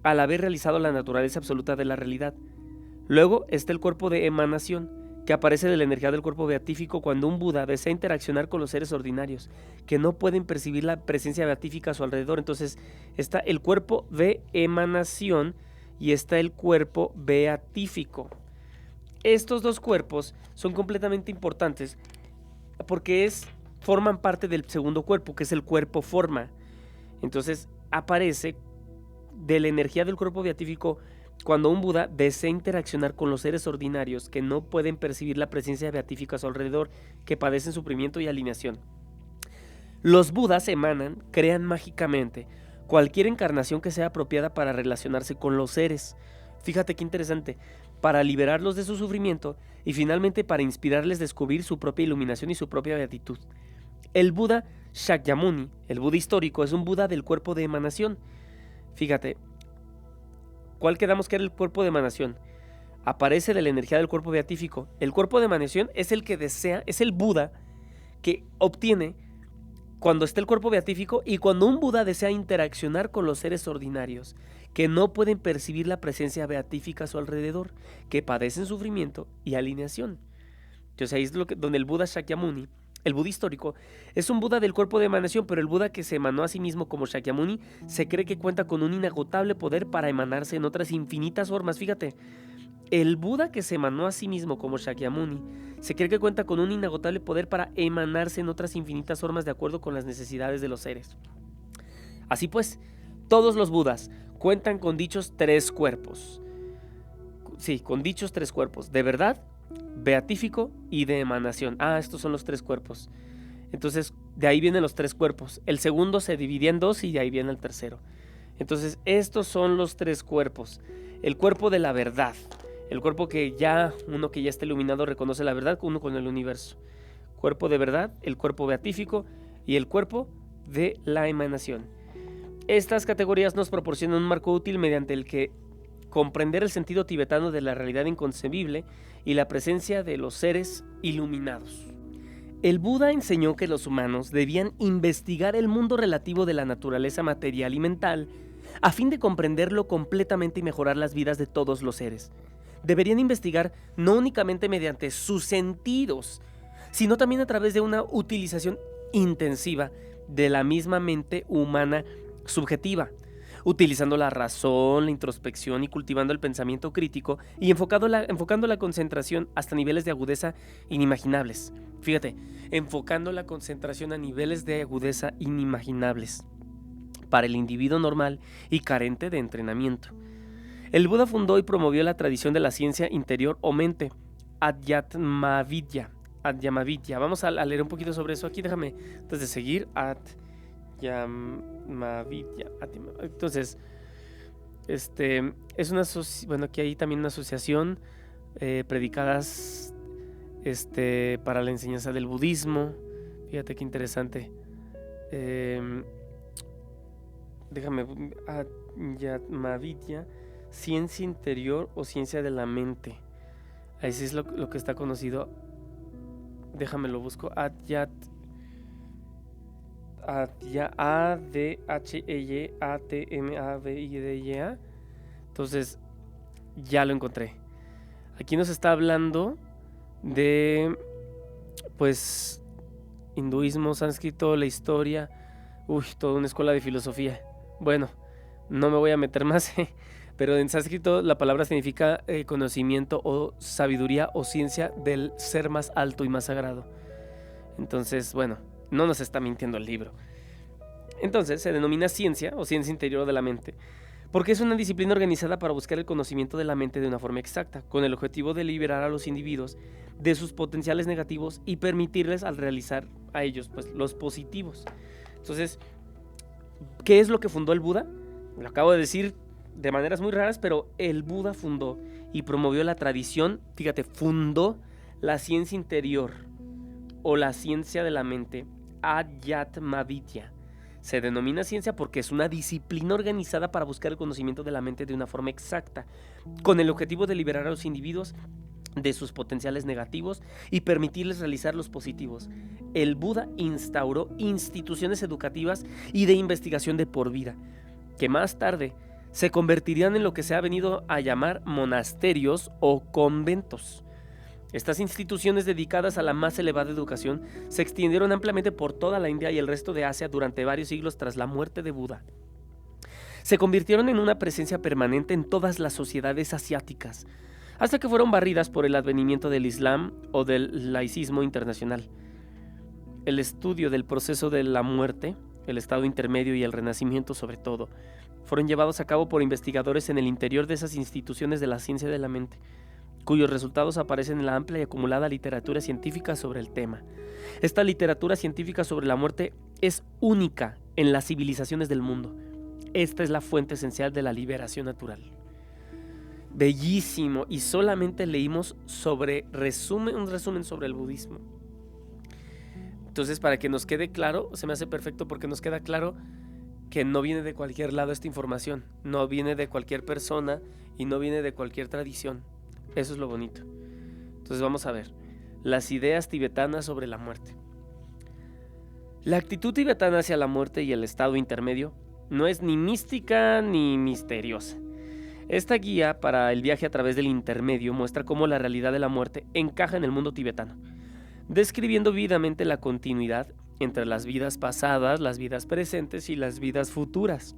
al haber realizado la naturaleza absoluta de la realidad. Luego está el cuerpo de emanación, que aparece de la energía del cuerpo beatífico cuando un Buda desea interaccionar con los seres ordinarios, que no pueden percibir la presencia beatífica a su alrededor. Entonces está el cuerpo de emanación y está el cuerpo beatífico. Estos 2 cuerpos son completamente importantes porque forman parte del segundo cuerpo, que es el cuerpo forma. Entonces aparece de la energía del cuerpo beatífico cuando un Buda desea interaccionar con los seres ordinarios que no pueden percibir la presencia beatífica a su alrededor, que padecen sufrimiento y alineación. Los Budas emanan, crean mágicamente cualquier encarnación que sea apropiada para relacionarse con los seres. Fíjate qué interesante, para liberarlos de su sufrimiento y finalmente para inspirarles a descubrir su propia iluminación y su propia beatitud. El Buda Shakyamuni, el Buda histórico, es un Buda del cuerpo de emanación. Fíjate, ¿cuál quedamos que era el cuerpo de emanación? Aparece de la energía del cuerpo beatífico. El cuerpo de emanación es el que desea, es el Buda que obtiene cuando está el cuerpo beatífico y cuando un Buda desea interaccionar con los seres ordinarios que no pueden percibir la presencia beatífica a su alrededor, que padecen sufrimiento y alineación. Entonces ahí es donde el Buda Shakyamuni, el Buda histórico, es un Buda del cuerpo de emanación, pero el Buda que se emanó a sí mismo como Shakyamuni se cree que cuenta con un inagotable poder para emanarse en otras infinitas formas. Fíjate, el Buda que se emanó a sí mismo como Shakyamuni se cree que cuenta con un inagotable poder para emanarse en otras infinitas formas de acuerdo con las necesidades de los seres. Así pues, todos los Budas cuentan con dichos 3 cuerpos. Sí, con dichos 3 cuerpos, de verdad, beatífico y de emanación. Estos son los 3 cuerpos. Entonces, de ahí vienen los 3 cuerpos. El segundo se dividía en 2 y de ahí viene el tercero. Entonces, estos son los 3 cuerpos. El cuerpo de la verdad. El cuerpo uno que ya está iluminado reconoce la verdad, uno con el universo. Cuerpo de verdad, el cuerpo beatífico y el cuerpo de la emanación. Estas categorías nos proporcionan un marco útil mediante el que comprender el sentido tibetano de la realidad inconcebible y la presencia de los seres iluminados. El Buda enseñó que los humanos debían investigar el mundo relativo de la naturaleza material y mental a fin de comprenderlo completamente y mejorar las vidas de todos los seres. Deberían investigar no únicamente mediante sus sentidos, sino también a través de una utilización intensiva de la misma mente humana subjetiva, utilizando la razón, la introspección y cultivando el pensamiento crítico y enfocando la concentración hasta niveles de agudeza inimaginables. Fíjate, enfocando la concentración a niveles de agudeza inimaginables para el individuo normal y carente de entrenamiento. El Buda fundó y promovió la tradición de la ciencia interior o mente, Adhyatma-vidya. Vamos a leer un poquito sobre eso aquí, déjame antes de seguir. Adhyatma-vidya. Entonces, es una aquí hay también una asociación predicadas para la enseñanza del budismo. Fíjate qué interesante. Déjame, Adhyatma-vidya, ciencia interior o ciencia de la mente. Así es lo que está conocido. Déjame lo busco. A-D-H-E-Y-A-T-M-A-V-I-D-Y-A. Entonces, ya lo encontré. Aquí nos está hablando de, pues, hinduismo, sánscrito, la historia. Toda una escuela de filosofía. Bueno, no me voy a meter más, pero en sánscrito la palabra significa conocimiento o sabiduría o ciencia del ser más alto y más sagrado. Entonces, bueno, no nos está mintiendo el libro. Entonces, se denomina ciencia o ciencia interior de la mente Porque es una disciplina organizada para buscar el conocimiento de la mente de una forma exacta, con el objetivo de liberar a los individuos de sus potenciales negativos y permitirles al realizar a ellos pues, los positivos. Entonces, ¿qué es lo que fundó el Buda? Lo acabo de decir de maneras muy raras, pero el Buda fundó y promovió la tradición, fíjate, fundó la ciencia interior o la ciencia de la mente, Adhyatma Vidya. Se denomina ciencia porque es una disciplina organizada para buscar el conocimiento de la mente de una forma exacta, con el objetivo de liberar a los individuos de sus potenciales negativos y permitirles realizar los positivos. El Buda instauró instituciones educativas y de investigación de por vida, que más tarde se convertirían en lo que se ha venido a llamar monasterios o conventos. Estas instituciones dedicadas a la más elevada educación se extendieron ampliamente por toda la India y el resto de Asia durante varios siglos tras la muerte de Buda. Se convirtieron en una presencia permanente en todas las sociedades asiáticas, hasta que fueron barridas por el advenimiento del Islam o del laicismo internacional. El estudio del proceso de la muerte, el estado intermedio y el renacimiento sobre todo, fueron llevados a cabo por investigadores en el interior de esas instituciones de la ciencia de la mente, cuyos resultados aparecen en la amplia y acumulada literatura científica sobre el tema. Esta literatura científica sobre la muerte es única en las civilizaciones del mundo. Esta es la fuente esencial de la liberación natural. Bellísimo, y solamente leímos un resumen sobre el budismo. Entonces, para que nos quede claro, se me hace perfecto porque nos queda claro que no viene de cualquier lado esta información, no viene de cualquier persona y no viene de cualquier tradición. Eso es lo bonito. Entonces vamos a ver las ideas tibetanas sobre la muerte. La actitud tibetana hacia la muerte y el estado intermedio no es ni mística ni misteriosa. Esta guía para el viaje a través del intermedio muestra cómo la realidad de la muerte encaja en el mundo tibetano, describiendo vívidamente la continuidad entre las vidas pasadas, las vidas presentes y las vidas futuras.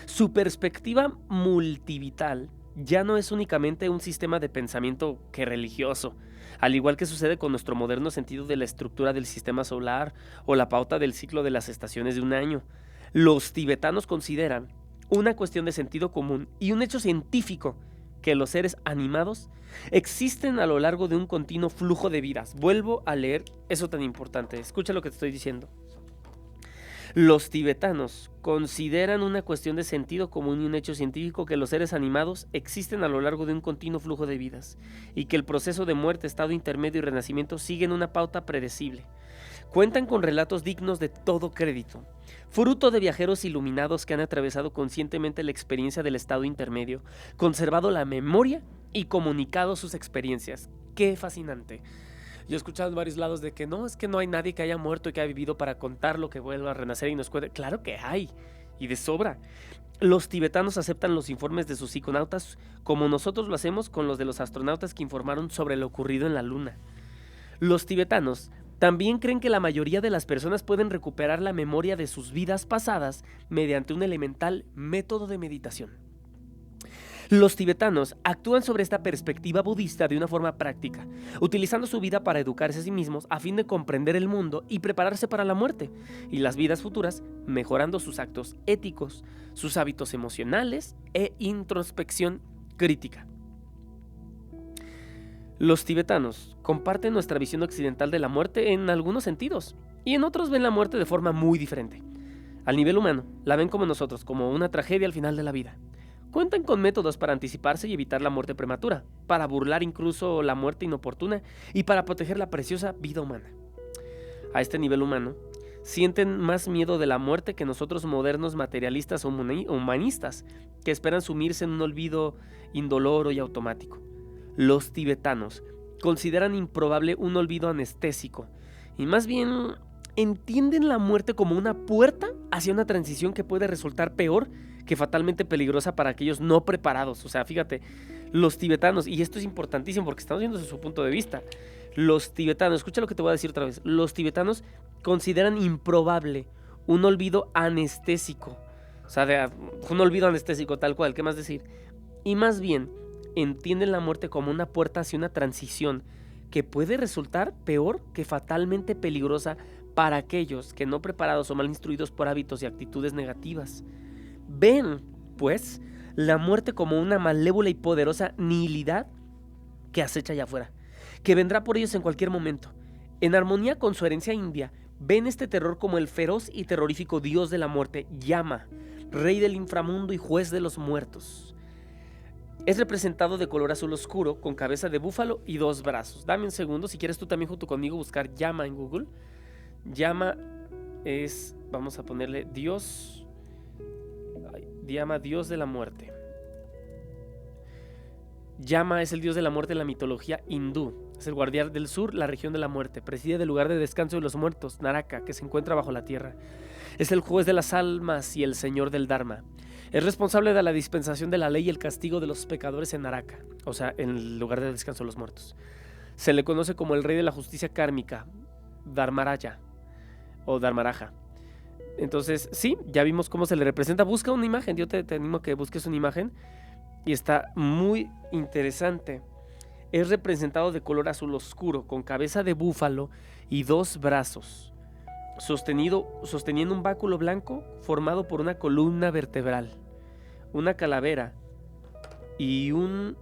Su perspectiva multivital ya no es únicamente un sistema de pensamiento que religioso, al igual que sucede con nuestro moderno sentido de la estructura del sistema solar o la pauta del ciclo de las estaciones de un año. Los tibetanos consideran una cuestión de sentido común y un hecho científico que los seres animados existen a lo largo de un continuo flujo de vidas. Vuelvo a leer eso tan importante. Escucha lo que te estoy diciendo. Los tibetanos consideran una cuestión de sentido común y un hecho científico que los seres animados existen a lo largo de un continuo flujo de vidas y que el proceso de muerte, estado intermedio y renacimiento siguen una pauta predecible. Cuentan con relatos dignos de todo crédito, fruto de viajeros iluminados que han atravesado conscientemente la experiencia del estado intermedio, conservado la memoria y comunicado sus experiencias. ¡Qué fascinante! Yo he escuchado en varios lados de que no, es que no hay nadie que haya muerto y que haya vivido para contar lo que vuelva a renacer y nos cuente. Claro que hay, y de sobra. Los tibetanos aceptan los informes de sus psiconautas como nosotros lo hacemos con los de los astronautas que informaron sobre lo ocurrido en la Luna. Los tibetanos también creen que la mayoría de las personas pueden recuperar la memoria de sus vidas pasadas mediante un elemental método de meditación. Los tibetanos actúan sobre esta perspectiva budista de una forma práctica, utilizando su vida para educarse a sí mismos a fin de comprender el mundo y prepararse para la muerte y las vidas futuras, mejorando sus actos éticos, sus hábitos emocionales e introspección crítica. Los tibetanos comparten nuestra visión occidental de la muerte en algunos sentidos, y en otros ven la muerte de forma muy diferente. Al nivel humano, la ven como nosotros, como una tragedia al final de la vida. Cuentan con métodos para anticiparse y evitar la muerte prematura, para burlar incluso la muerte inoportuna y para proteger la preciosa vida humana. A este nivel humano, sienten más miedo de la muerte que nosotros modernos materialistas o humanistas, que esperan sumirse en un olvido indoloro y automático. Los tibetanos consideran improbable un olvido anestésico y más bien entienden la muerte como una puerta hacia una transición que puede resultar peor que fatalmente peligrosa para aquellos no preparados. O sea, fíjate, los tibetanos, y esto es importantísimo porque estamos viendo desde su punto de vista, los tibetanos, escucha lo que te voy a decir otra vez, los tibetanos consideran improbable un olvido anestésico, o sea, un olvido anestésico tal cual, ¿qué más decir? Y más bien, entienden la muerte como una puerta hacia una transición que puede resultar peor que fatalmente peligrosa para aquellos que no preparados o mal instruidos por hábitos y actitudes negativas. Ven pues, la muerte como una malévola y poderosa nihilidad que acecha allá afuera, que vendrá por ellos en cualquier momento. En armonía con su herencia india, ven este terror como el feroz y terrorífico dios de la muerte, Yama, rey del inframundo y juez de los muertos. Es representado de color azul oscuro, con cabeza de búfalo y 2 brazos. Dame un segundo, si quieres tú también junto conmigo buscar Yama en Google. Yama es, vamos a ponerle Dios, Yama, Dios de la muerte. Yama es el dios de la muerte en la mitología hindú. Es el guardián del sur, la región de la muerte. Preside el lugar de descanso de los muertos, Naraka, que se encuentra bajo la tierra. Es el juez de las almas y el señor del Dharma. Es responsable de la dispensación de la ley y el castigo de los pecadores en Naraka, o sea, en el lugar de descanso de los muertos. Se le conoce como el rey de la justicia kármica, Dharmaraja o Dharmaraja. Entonces, sí, ya vimos cómo se le representa. Busca una imagen, yo te animo a que busques una imagen. Y está muy interesante. Es representado de color azul oscuro, con cabeza de búfalo y 2 brazos, sosteniendo un báculo blanco formado por una columna vertebral, una calavera y un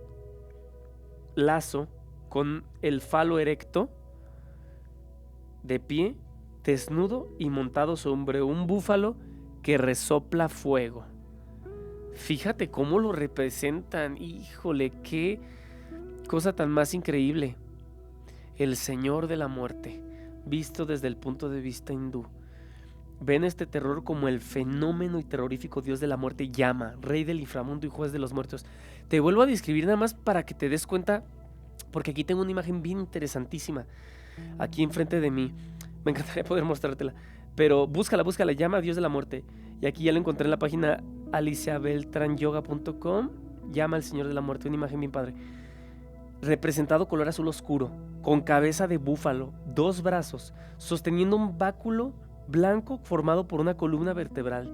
lazo con el falo erecto, de pie, desnudo y montado sobre un búfalo que resopla fuego. Fíjate cómo lo representan. Híjole, qué cosa tan más increíble. El señor de la muerte, visto desde el punto de vista hindú. Ven este terror como el fenómeno y terrorífico dios de la muerte, Yama, rey del inframundo y juez de los muertos. Te vuelvo a describir nada más para que te des cuenta, porque aquí tengo una imagen bien interesantísima aquí enfrente de mí. Me encantaría poder mostrártela, pero búscala, Yama, dios de la muerte. Y aquí ya lo encontré en la página aliciabeltranyoga.com. Yama, el señor de la muerte, una imagen bien padre. Representado color azul oscuro, con cabeza de búfalo, 2 brazos, sosteniendo un báculo blanco formado por una columna vertebral.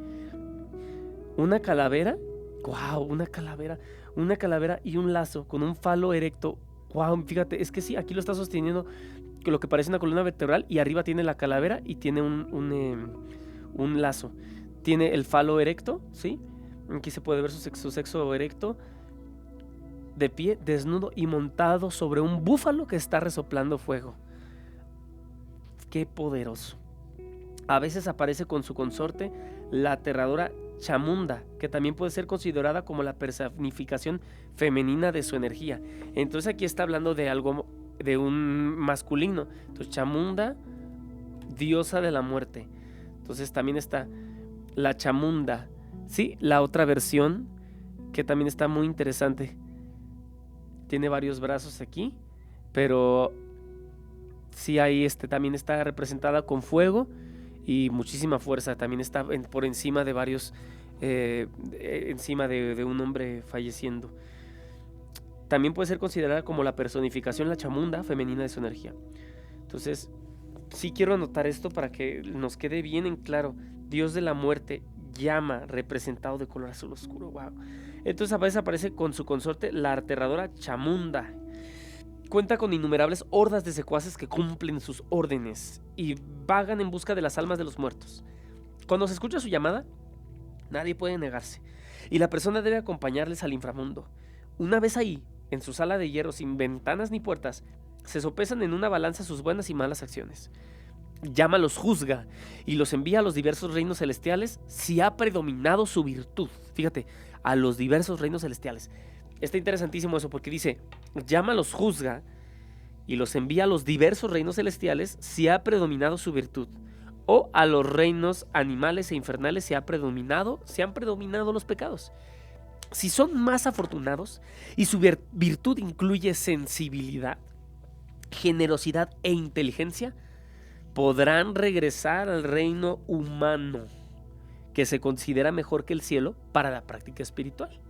Una calavera, wow, una calavera y un lazo con un falo erecto. Wow, fíjate, es que sí, aquí lo está sosteniendo lo que parece una columna vertebral y arriba tiene la calavera y tiene un lazo. Tiene el falo erecto, ¿sí? Aquí se puede ver su sexo erecto, de pie, desnudo y montado sobre un búfalo que está resoplando fuego. ¡Qué poderoso! A veces aparece con su consorte, la aterradora Chamunda, que también puede ser considerada como la personificación femenina de su energía. Entonces aquí está hablando de algo, de un masculino. Entonces Chamunda, diosa de la muerte. Entonces también está la Chamunda, sí, la otra versión que también está muy interesante. Tiene varios brazos aquí, pero sí, ahí también está representada con fuego y muchísima fuerza. También está por encima de varios, encima de un hombre falleciendo. También puede ser considerada como la personificación, la Chamunda femenina de su energía. Entonces, sí quiero anotar esto para que nos quede bien en claro. Dios de la muerte, Yama, representado de color azul oscuro. Wow. Entonces a veces aparece con su consorte, la aterradora Chamunda. Cuenta con innumerables hordas de secuaces que cumplen sus órdenes y vagan en busca de las almas de los muertos. Cuando se escucha su llamada, nadie puede negarse, y la persona debe acompañarles al inframundo. Una vez ahí, en su sala de hierro sin ventanas ni puertas, se sopesan en una balanza sus buenas y malas acciones. Yama los juzga y los envía a los diversos reinos celestiales si ha predominado su virtud. Fíjate, a los diversos reinos celestiales. Está interesantísimo eso porque dice, Yama los juzga y los envía a los diversos reinos celestiales si ha predominado su virtud. O a los reinos animales e infernales si han predominado los pecados. Si son más afortunados y su virtud incluye sensibilidad, generosidad e inteligencia, podrán regresar al reino humano, que se considera mejor que el cielo para la práctica espiritual.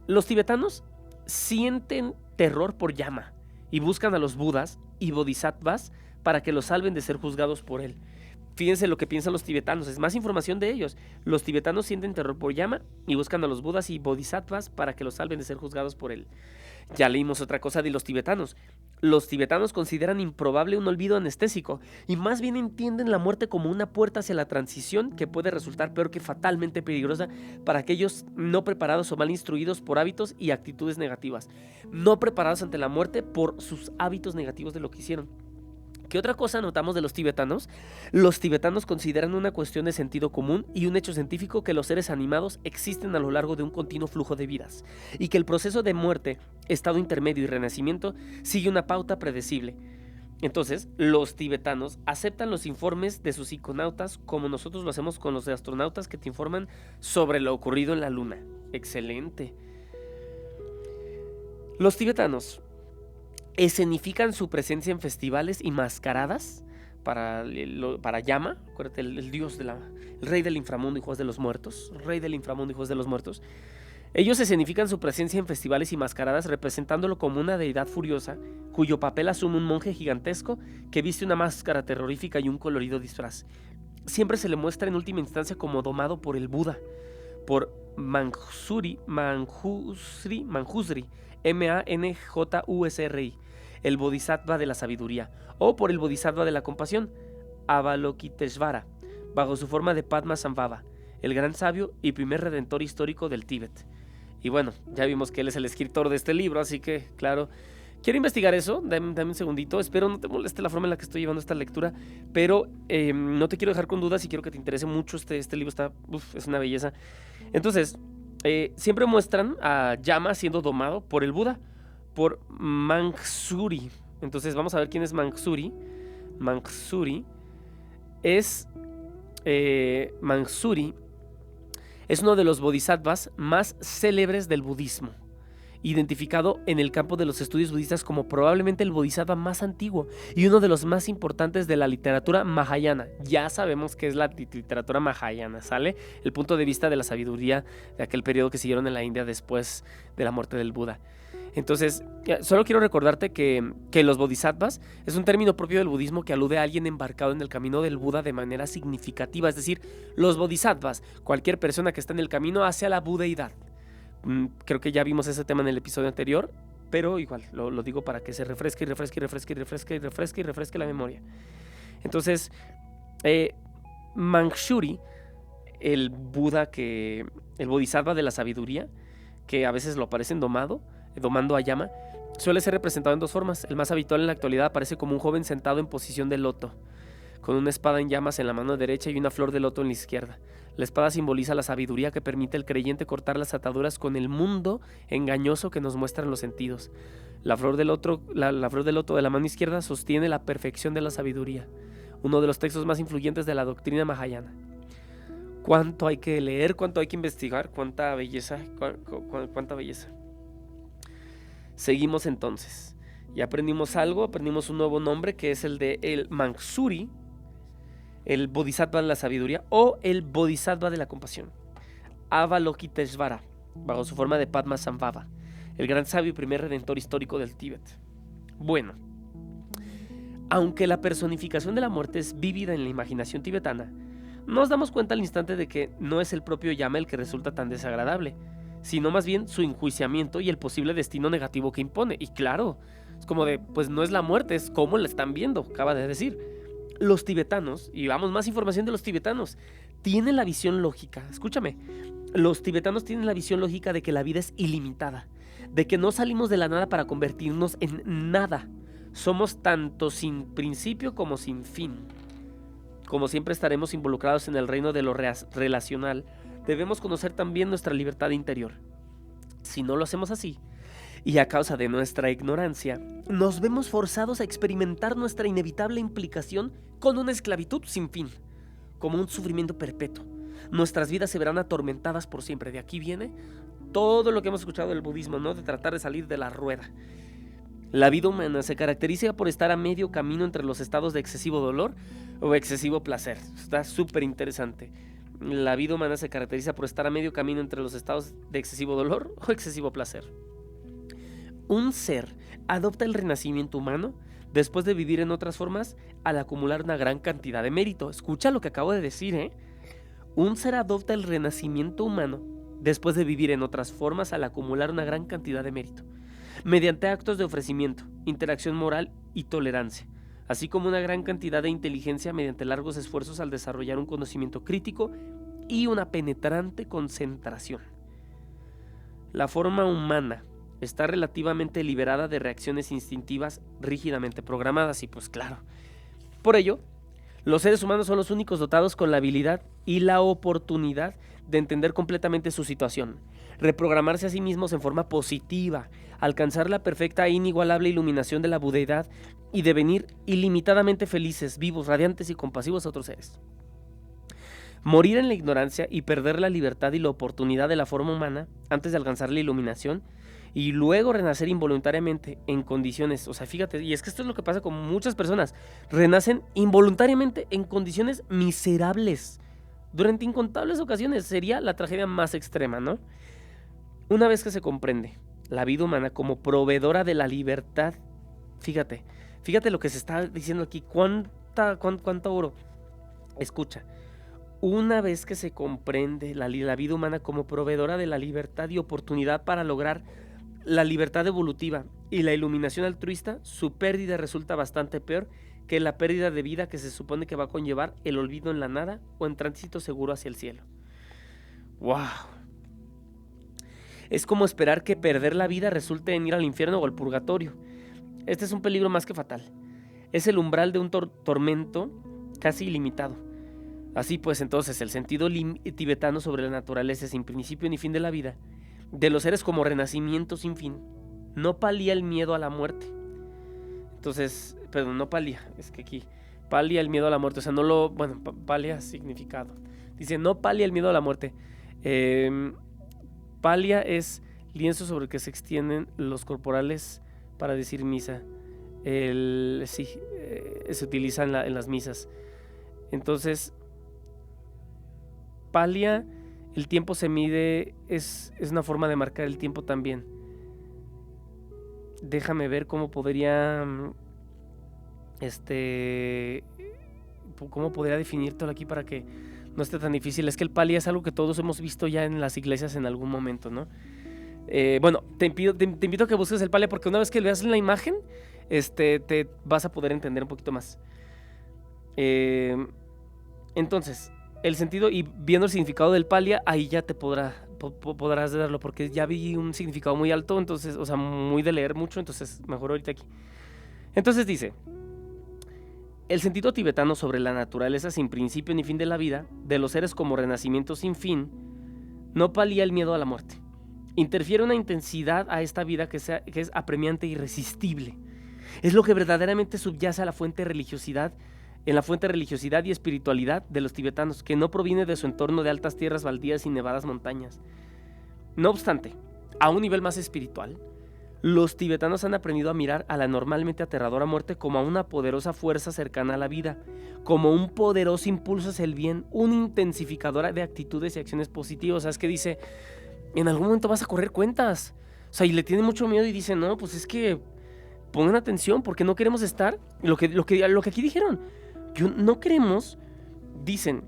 Los tibetanos sienten terror por Yama y buscan a los budas y bodhisattvas para que los salven de ser juzgados por él. Fíjense lo que piensan los tibetanos, es más información de ellos. Los tibetanos sienten terror por Yama y buscan a los budas y bodhisattvas para que los salven de ser juzgados por él. Ya leímos otra cosa de los tibetanos. Los tibetanos consideran improbable un olvido anestésico y más bien entienden la muerte como una puerta hacia la transición que puede resultar peor que fatalmente peligrosa para aquellos no preparados o mal instruidos por hábitos y actitudes negativas. No preparados ante la muerte por sus hábitos negativos de lo que hicieron. ¿Qué otra cosa notamos de los tibetanos? Los tibetanos consideran una cuestión de sentido común y un hecho científico que los seres animados existen a lo largo de un continuo flujo de vidas y que el proceso de muerte, estado intermedio y renacimiento sigue una pauta predecible. Entonces, los tibetanos aceptan los informes de sus psiconautas como nosotros lo hacemos con los astronautas que te informan sobre lo ocurrido en la luna. Excelente. Los tibetanos escenifican su presencia en festivales y mascaradas para Yama, acuérdate, el dios el rey del inframundo y juez de los muertos, rey del inframundo y juez de los muertos. Ellos escenifican su presencia en festivales y mascaradas representándolo como una deidad furiosa, cuyo papel asume un monje gigantesco que viste una máscara terrorífica y un colorido disfraz. Siempre se le muestra en última instancia como domado por el Buda, por Manjusri, Manjusri, el Bodhisattva de la sabiduría, o por el Bodhisattva de la compasión, Avalokiteshvara, bajo su forma de Padmasambhava, el gran sabio y primer redentor histórico del Tíbet. Y bueno, ya vimos que él es el escritor de este libro, así que, claro, quiero investigar eso, dame un segundito, espero no te moleste la forma en la que estoy llevando esta lectura, pero no te quiero dejar con dudas y quiero que te interese mucho, este libro es una belleza. Entonces, siempre muestran a Yama siendo domado por el Buda, por Manjusri. Entonces vamos a ver quién es Manjusri. Manjusri es uno de los bodhisattvas más célebres del budismo, identificado en el campo de los estudios budistas como probablemente el bodhisattva más antiguo y uno de los más importantes de la literatura mahayana. Ya sabemos qué es la literatura mahayana, ¿sale? El punto de vista de la sabiduría de aquel periodo que siguieron en la India después de la muerte del Buda. Entonces, solo quiero recordarte que los bodhisattvas es un término propio del budismo que alude a alguien embarcado en el camino del Buda de manera significativa. Es decir, los bodhisattvas, cualquier persona que está en el camino hacia la budeidad. Creo que ya vimos ese tema en el episodio anterior, pero igual lo digo para que se refresque la memoria. Entonces, Manjusri, el bodhisattva de la sabiduría, que a veces lo aparecen domando a Yama, suele ser representado en dos formas. El más habitual en la actualidad aparece como un joven sentado en posición de loto, con una espada en llamas en la mano derecha y una flor de loto en la izquierda. La espada simboliza la sabiduría que permite al creyente cortar las ataduras con el mundo engañoso que nos muestran los sentidos. La flor de loto de la mano izquierda sostiene la perfección de la sabiduría, uno de los textos más influyentes de la doctrina mahayana. Cuánto hay que leer, cuánto hay que investigar, cuánta belleza, cuánta belleza. Seguimos entonces. Ya aprendimos algo, aprendimos un nuevo nombre que es el de el Manjusri, el Bodhisattva de la sabiduría o el Bodhisattva de la compasión. Avalokiteshvara, bajo su forma de Padmasambhava, el gran sabio y primer redentor histórico del Tíbet. Bueno, aunque la personificación de la muerte es vívida en la imaginación tibetana, nos damos cuenta al instante de que no es el propio Yama el que resulta tan desagradable, sino más bien su enjuiciamiento y el posible destino negativo que impone. Y claro, es como de, pues no es la muerte, es cómo la están viendo, acaba de decir. Los tibetanos, y vamos, más información de los tibetanos, tienen la visión lógica, escúchame, los tibetanos tienen la visión lógica de que la vida es ilimitada, de que no salimos de la nada para convertirnos en nada. Somos tanto sin principio como sin fin. Como siempre estaremos involucrados en el reino de lo relacional, debemos conocer también nuestra libertad interior. Si no lo hacemos así, y a causa de nuestra ignorancia, nos vemos forzados a experimentar nuestra inevitable implicación con una esclavitud sin fin, como un sufrimiento perpetuo. Nuestras vidas se verán atormentadas por siempre. De aquí viene todo lo que hemos escuchado del budismo, ¿no? De tratar de salir de la rueda. La vida humana se caracteriza por estar a medio camino entre los estados de excesivo dolor o excesivo placer. Está súper interesante. La vida humana se caracteriza por estar a medio camino entre los estados de excesivo dolor o excesivo placer. Un ser adopta el renacimiento humano después de vivir en otras formas al acumular una gran cantidad de mérito. Escucha lo que acabo de decir, ¿eh? Un ser adopta el renacimiento humano después de vivir en otras formas al acumular una gran cantidad de mérito. mediante actos de ofrecimiento, interacción moral y tolerancia, así como una gran cantidad de inteligencia mediante largos esfuerzos al desarrollar un conocimiento crítico y una penetrante concentración. La forma humana está relativamente liberada de reacciones instintivas rígidamente programadas y pues claro, por ello, los seres humanos son los únicos dotados con la habilidad y la oportunidad de entender completamente su situación, reprogramarse a sí mismos en forma positiva, alcanzar la perfecta e inigualable iluminación de la budeidad y devenir ilimitadamente felices, vivos, radiantes y compasivos a otros seres. Morir en la ignorancia y perder la libertad y la oportunidad de la forma humana antes de alcanzar la iluminación y luego renacer involuntariamente en condiciones, o sea, fíjate, y es que esto es lo que pasa con muchas personas, renacen involuntariamente en condiciones miserables durante incontables ocasiones, sería la tragedia más extrema, ¿no? Una vez que se comprende la vida humana como proveedora de la libertad, fíjate lo que se está diciendo aquí, cuánto oro, escucha. Una vez que se comprende la vida humana como proveedora de la libertad y oportunidad para lograr la libertad evolutiva y la iluminación altruista, su pérdida resulta bastante peor que la pérdida de vida que se supone que va a conllevar el olvido en la nada o en tránsito seguro hacia el cielo. ¡Wow! Es como esperar que perder la vida resulte en ir al infierno o al purgatorio. Este es un peligro más que fatal. Es el umbral de un tormento casi ilimitado. Así pues, entonces, el sentido tibetano sobre la naturaleza sin principio ni fin de la vida, de los seres como renacimiento sin fin, no palía el miedo a la muerte. Entonces, perdón, no palía, es que aquí palía el miedo a la muerte, o sea, no lo, bueno, palía significado. Dice, no palía el miedo a la muerte. Palia es lienzo sobre el que se extienden los corporales para decir misa. Se utiliza en las misas. Entonces, palia, el tiempo se mide, es una forma de marcar el tiempo también. Déjame ver cómo podría cómo podría definírtelo aquí para que no esté tan difícil. Es que el palia es algo que todos hemos visto ya en las iglesias en algún momento, ¿no? Bueno, te invito a que busques el palia porque una vez que veas la imagen, te vas a poder entender un poquito más. Entonces, el sentido y viendo el significado del palia, ahí ya te podrás darlo, porque ya vi un significado muy alto, entonces, o sea, muy de leer mucho, entonces mejor ahorita aquí. Entonces dice, el sentido tibetano sobre la naturaleza sin principio ni fin de la vida, de los seres como renacimiento sin fin, no palía el miedo a la muerte. Interfiere una intensidad a esta vida que es apremiante e irresistible. Es lo que verdaderamente subyace a la fuente de religiosidad, en la fuente de religiosidad y espiritualidad de los tibetanos, que no proviene de su entorno de altas tierras baldías y nevadas montañas. No obstante, a un nivel más espiritual, los tibetanos han aprendido a mirar a la normalmente aterradora muerte como a una poderosa fuerza cercana a la vida, como un poderoso impulso hacia el bien, una intensificadora de actitudes y acciones positivas. O sea, es que dice, en algún momento vas a correr cuentas. O sea, y le tiene mucho miedo y dice, no, pues es que pongan atención porque no queremos estar, lo que aquí dijeron, no queremos, dicen,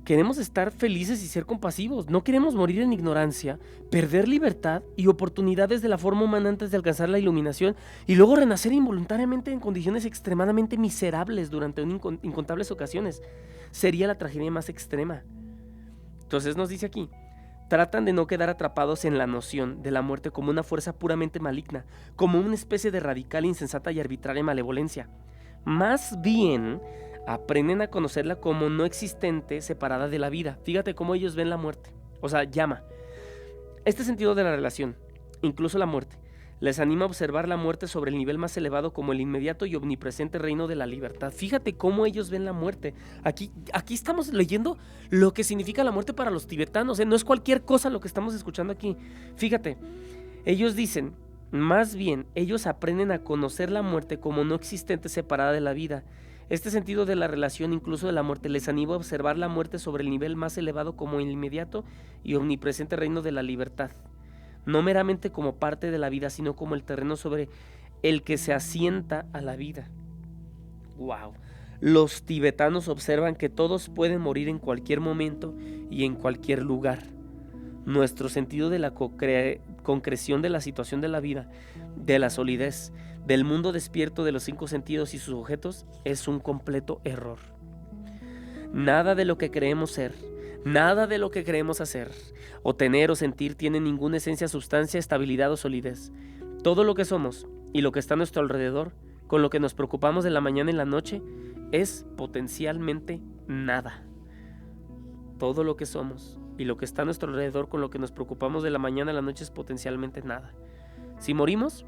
queremos estar felices y ser compasivos, no queremos morir en ignorancia, perder libertad y oportunidades de la forma humana antes de alcanzar la iluminación y luego renacer involuntariamente en condiciones extremadamente miserables durante incontables ocasiones. Sería la tragedia más extrema. Entonces nos dice aquí, tratan de no quedar atrapados en la noción de la muerte como una fuerza puramente maligna, como una especie de radical, insensata y arbitraria malevolencia. Más bien, aprenden a conocerla como no existente, separada de la vida. Fíjate cómo ellos ven la muerte, o sea, llama. Este sentido de la relación, incluso la muerte, les anima a observar la muerte sobre el nivel más elevado como el inmediato y omnipresente reino de la libertad. Fíjate cómo ellos ven la muerte. Aquí estamos leyendo lo que significa la muerte para los tibetanos, no es cualquier cosa lo que estamos escuchando aquí. Fíjate, ellos dicen, más bien, ellos aprenden a conocer la muerte como no existente, separada de la vida. Este sentido de la relación, incluso de la muerte, les anima a observar la muerte sobre el nivel más elevado como el inmediato y omnipresente reino de la libertad. No meramente como parte de la vida, sino como el terreno sobre el que se asienta a la vida. ¡Wow! Los tibetanos observan que todos pueden morir en cualquier momento y en cualquier lugar. nuestro sentido de la concreción de la situación de la vida, de la solidez, del mundo despierto de los 5 sentidos y sus objetos, es un completo error. Nada de lo que creemos ser, nada de lo que creemos hacer, o tener o sentir tiene ninguna esencia, sustancia, estabilidad o solidez. Todo lo que somos y lo que está a nuestro alrededor, con lo que nos preocupamos de la mañana y la noche, es potencialmente nada. Todo lo que somos y lo que está a nuestro alrededor, con lo que nos preocupamos de la mañana a la noche, es potencialmente nada. Si morimos,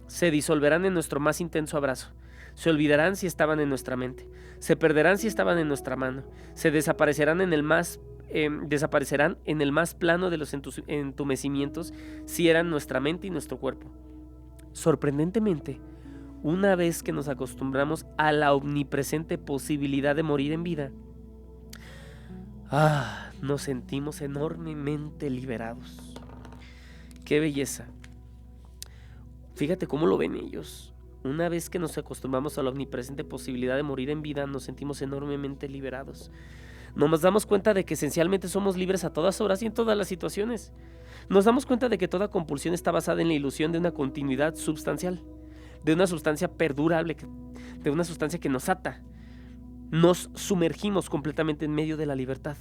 se disolverán en nuestro más intenso abrazo. Se olvidarán si estaban en nuestra mente. Se perderán si estaban en nuestra mano. Se desaparecerán en el más plano de los entumecimientos si eran nuestra mente y nuestro cuerpo. Sorprendentemente, una vez que nos acostumbramos a la omnipresente posibilidad de morir en vida, nos sentimos enormemente liberados. ¡Qué belleza! Fíjate cómo lo ven ellos. Una vez que nos acostumbramos a la omnipresente posibilidad de morir en vida, nos sentimos enormemente liberados. Nos damos cuenta de que esencialmente somos libres a todas horas y en todas las situaciones. Nos damos cuenta de que toda compulsión está basada en la ilusión de una continuidad substancial, de una sustancia perdurable, de una sustancia que nos ata. Nos sumergimos completamente en medio de la libertad.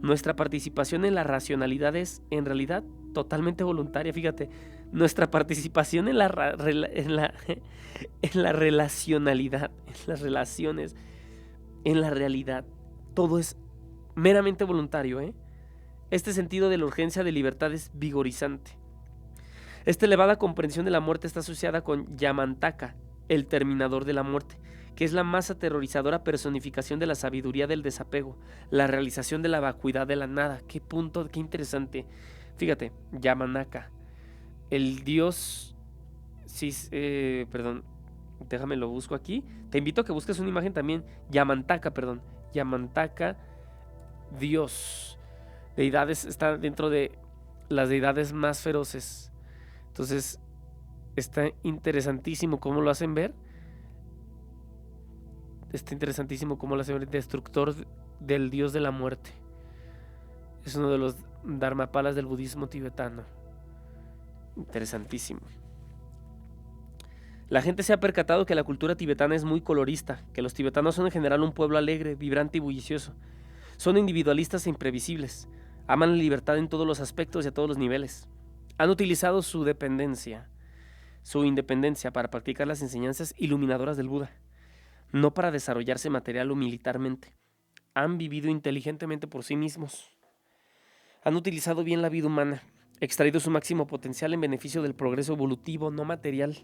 Nuestra participación en la racionalidad es, en realidad, totalmente voluntaria. Fíjate, nuestra participación en la relacionalidad, en las relaciones, en la realidad, todo es meramente voluntario, ¿eh? Este sentido de la urgencia de libertad es vigorizante. Esta elevada comprensión de la muerte está asociada con Yamantaka, el terminador de la muerte, que es la más aterrorizadora personificación de la sabiduría del desapego, la realización de la vacuidad de la nada. Qué punto, qué interesante. Fíjate, Yamanaka, el dios, déjame lo busco aquí. Te invito a que busques una imagen también. Yamantaka, Dios. Deidades, está dentro de las deidades más feroces. Entonces, está interesantísimo cómo lo hacen ver. Está interesantísimo cómo lo hacen ver. Destructor del dios de la muerte. Es uno de los dharmapalas del budismo tibetano. Interesantísimo. La gente se ha percatado que la cultura tibetana es muy colorista, que los tibetanos son en general un pueblo alegre, vibrante y bullicioso. Son individualistas e imprevisibles. Aman la libertad en todos los aspectos y a todos los niveles. Han utilizado su independencia para practicar las enseñanzas iluminadoras del Buda, no para desarrollarse material o militarmente. Han vivido inteligentemente por sí mismos. Han utilizado bien la vida humana, extraído su máximo potencial en beneficio del progreso evolutivo no material.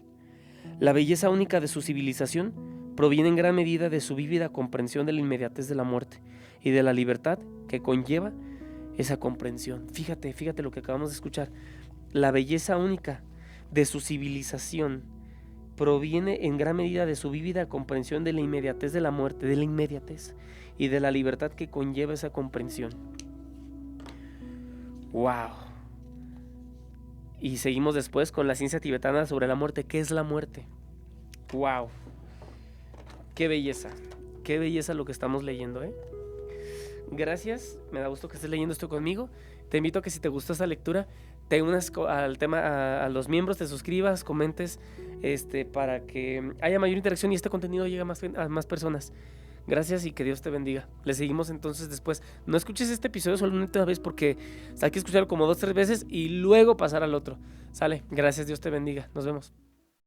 La belleza única de su civilización proviene en gran medida de su vívida comprensión de la inmediatez de la muerte y de la libertad que conlleva esa comprensión. Fíjate lo que acabamos de escuchar. La belleza única de su civilización proviene en gran medida de su vívida comprensión de la inmediatez de la muerte, de la inmediatez y de la libertad que conlleva esa comprensión. ¡Wow! Y seguimos después con la ciencia tibetana sobre la muerte. ¿Qué es la muerte? ¡Wow! ¡Qué belleza! ¡Qué belleza lo que estamos leyendo, eh! Gracias, me da gusto que estés leyendo esto conmigo. Te invito a que si te gustó esta lectura, te unas al tema, a los miembros, te suscribas, comentes, para que haya mayor interacción y este contenido llegue a más personas. Gracias y que Dios te bendiga. Le seguimos entonces después. No escuches este episodio solamente una vez porque hay que escucharlo como 2-3 veces y luego pasar al otro. Sale, gracias, Dios te bendiga. Nos vemos.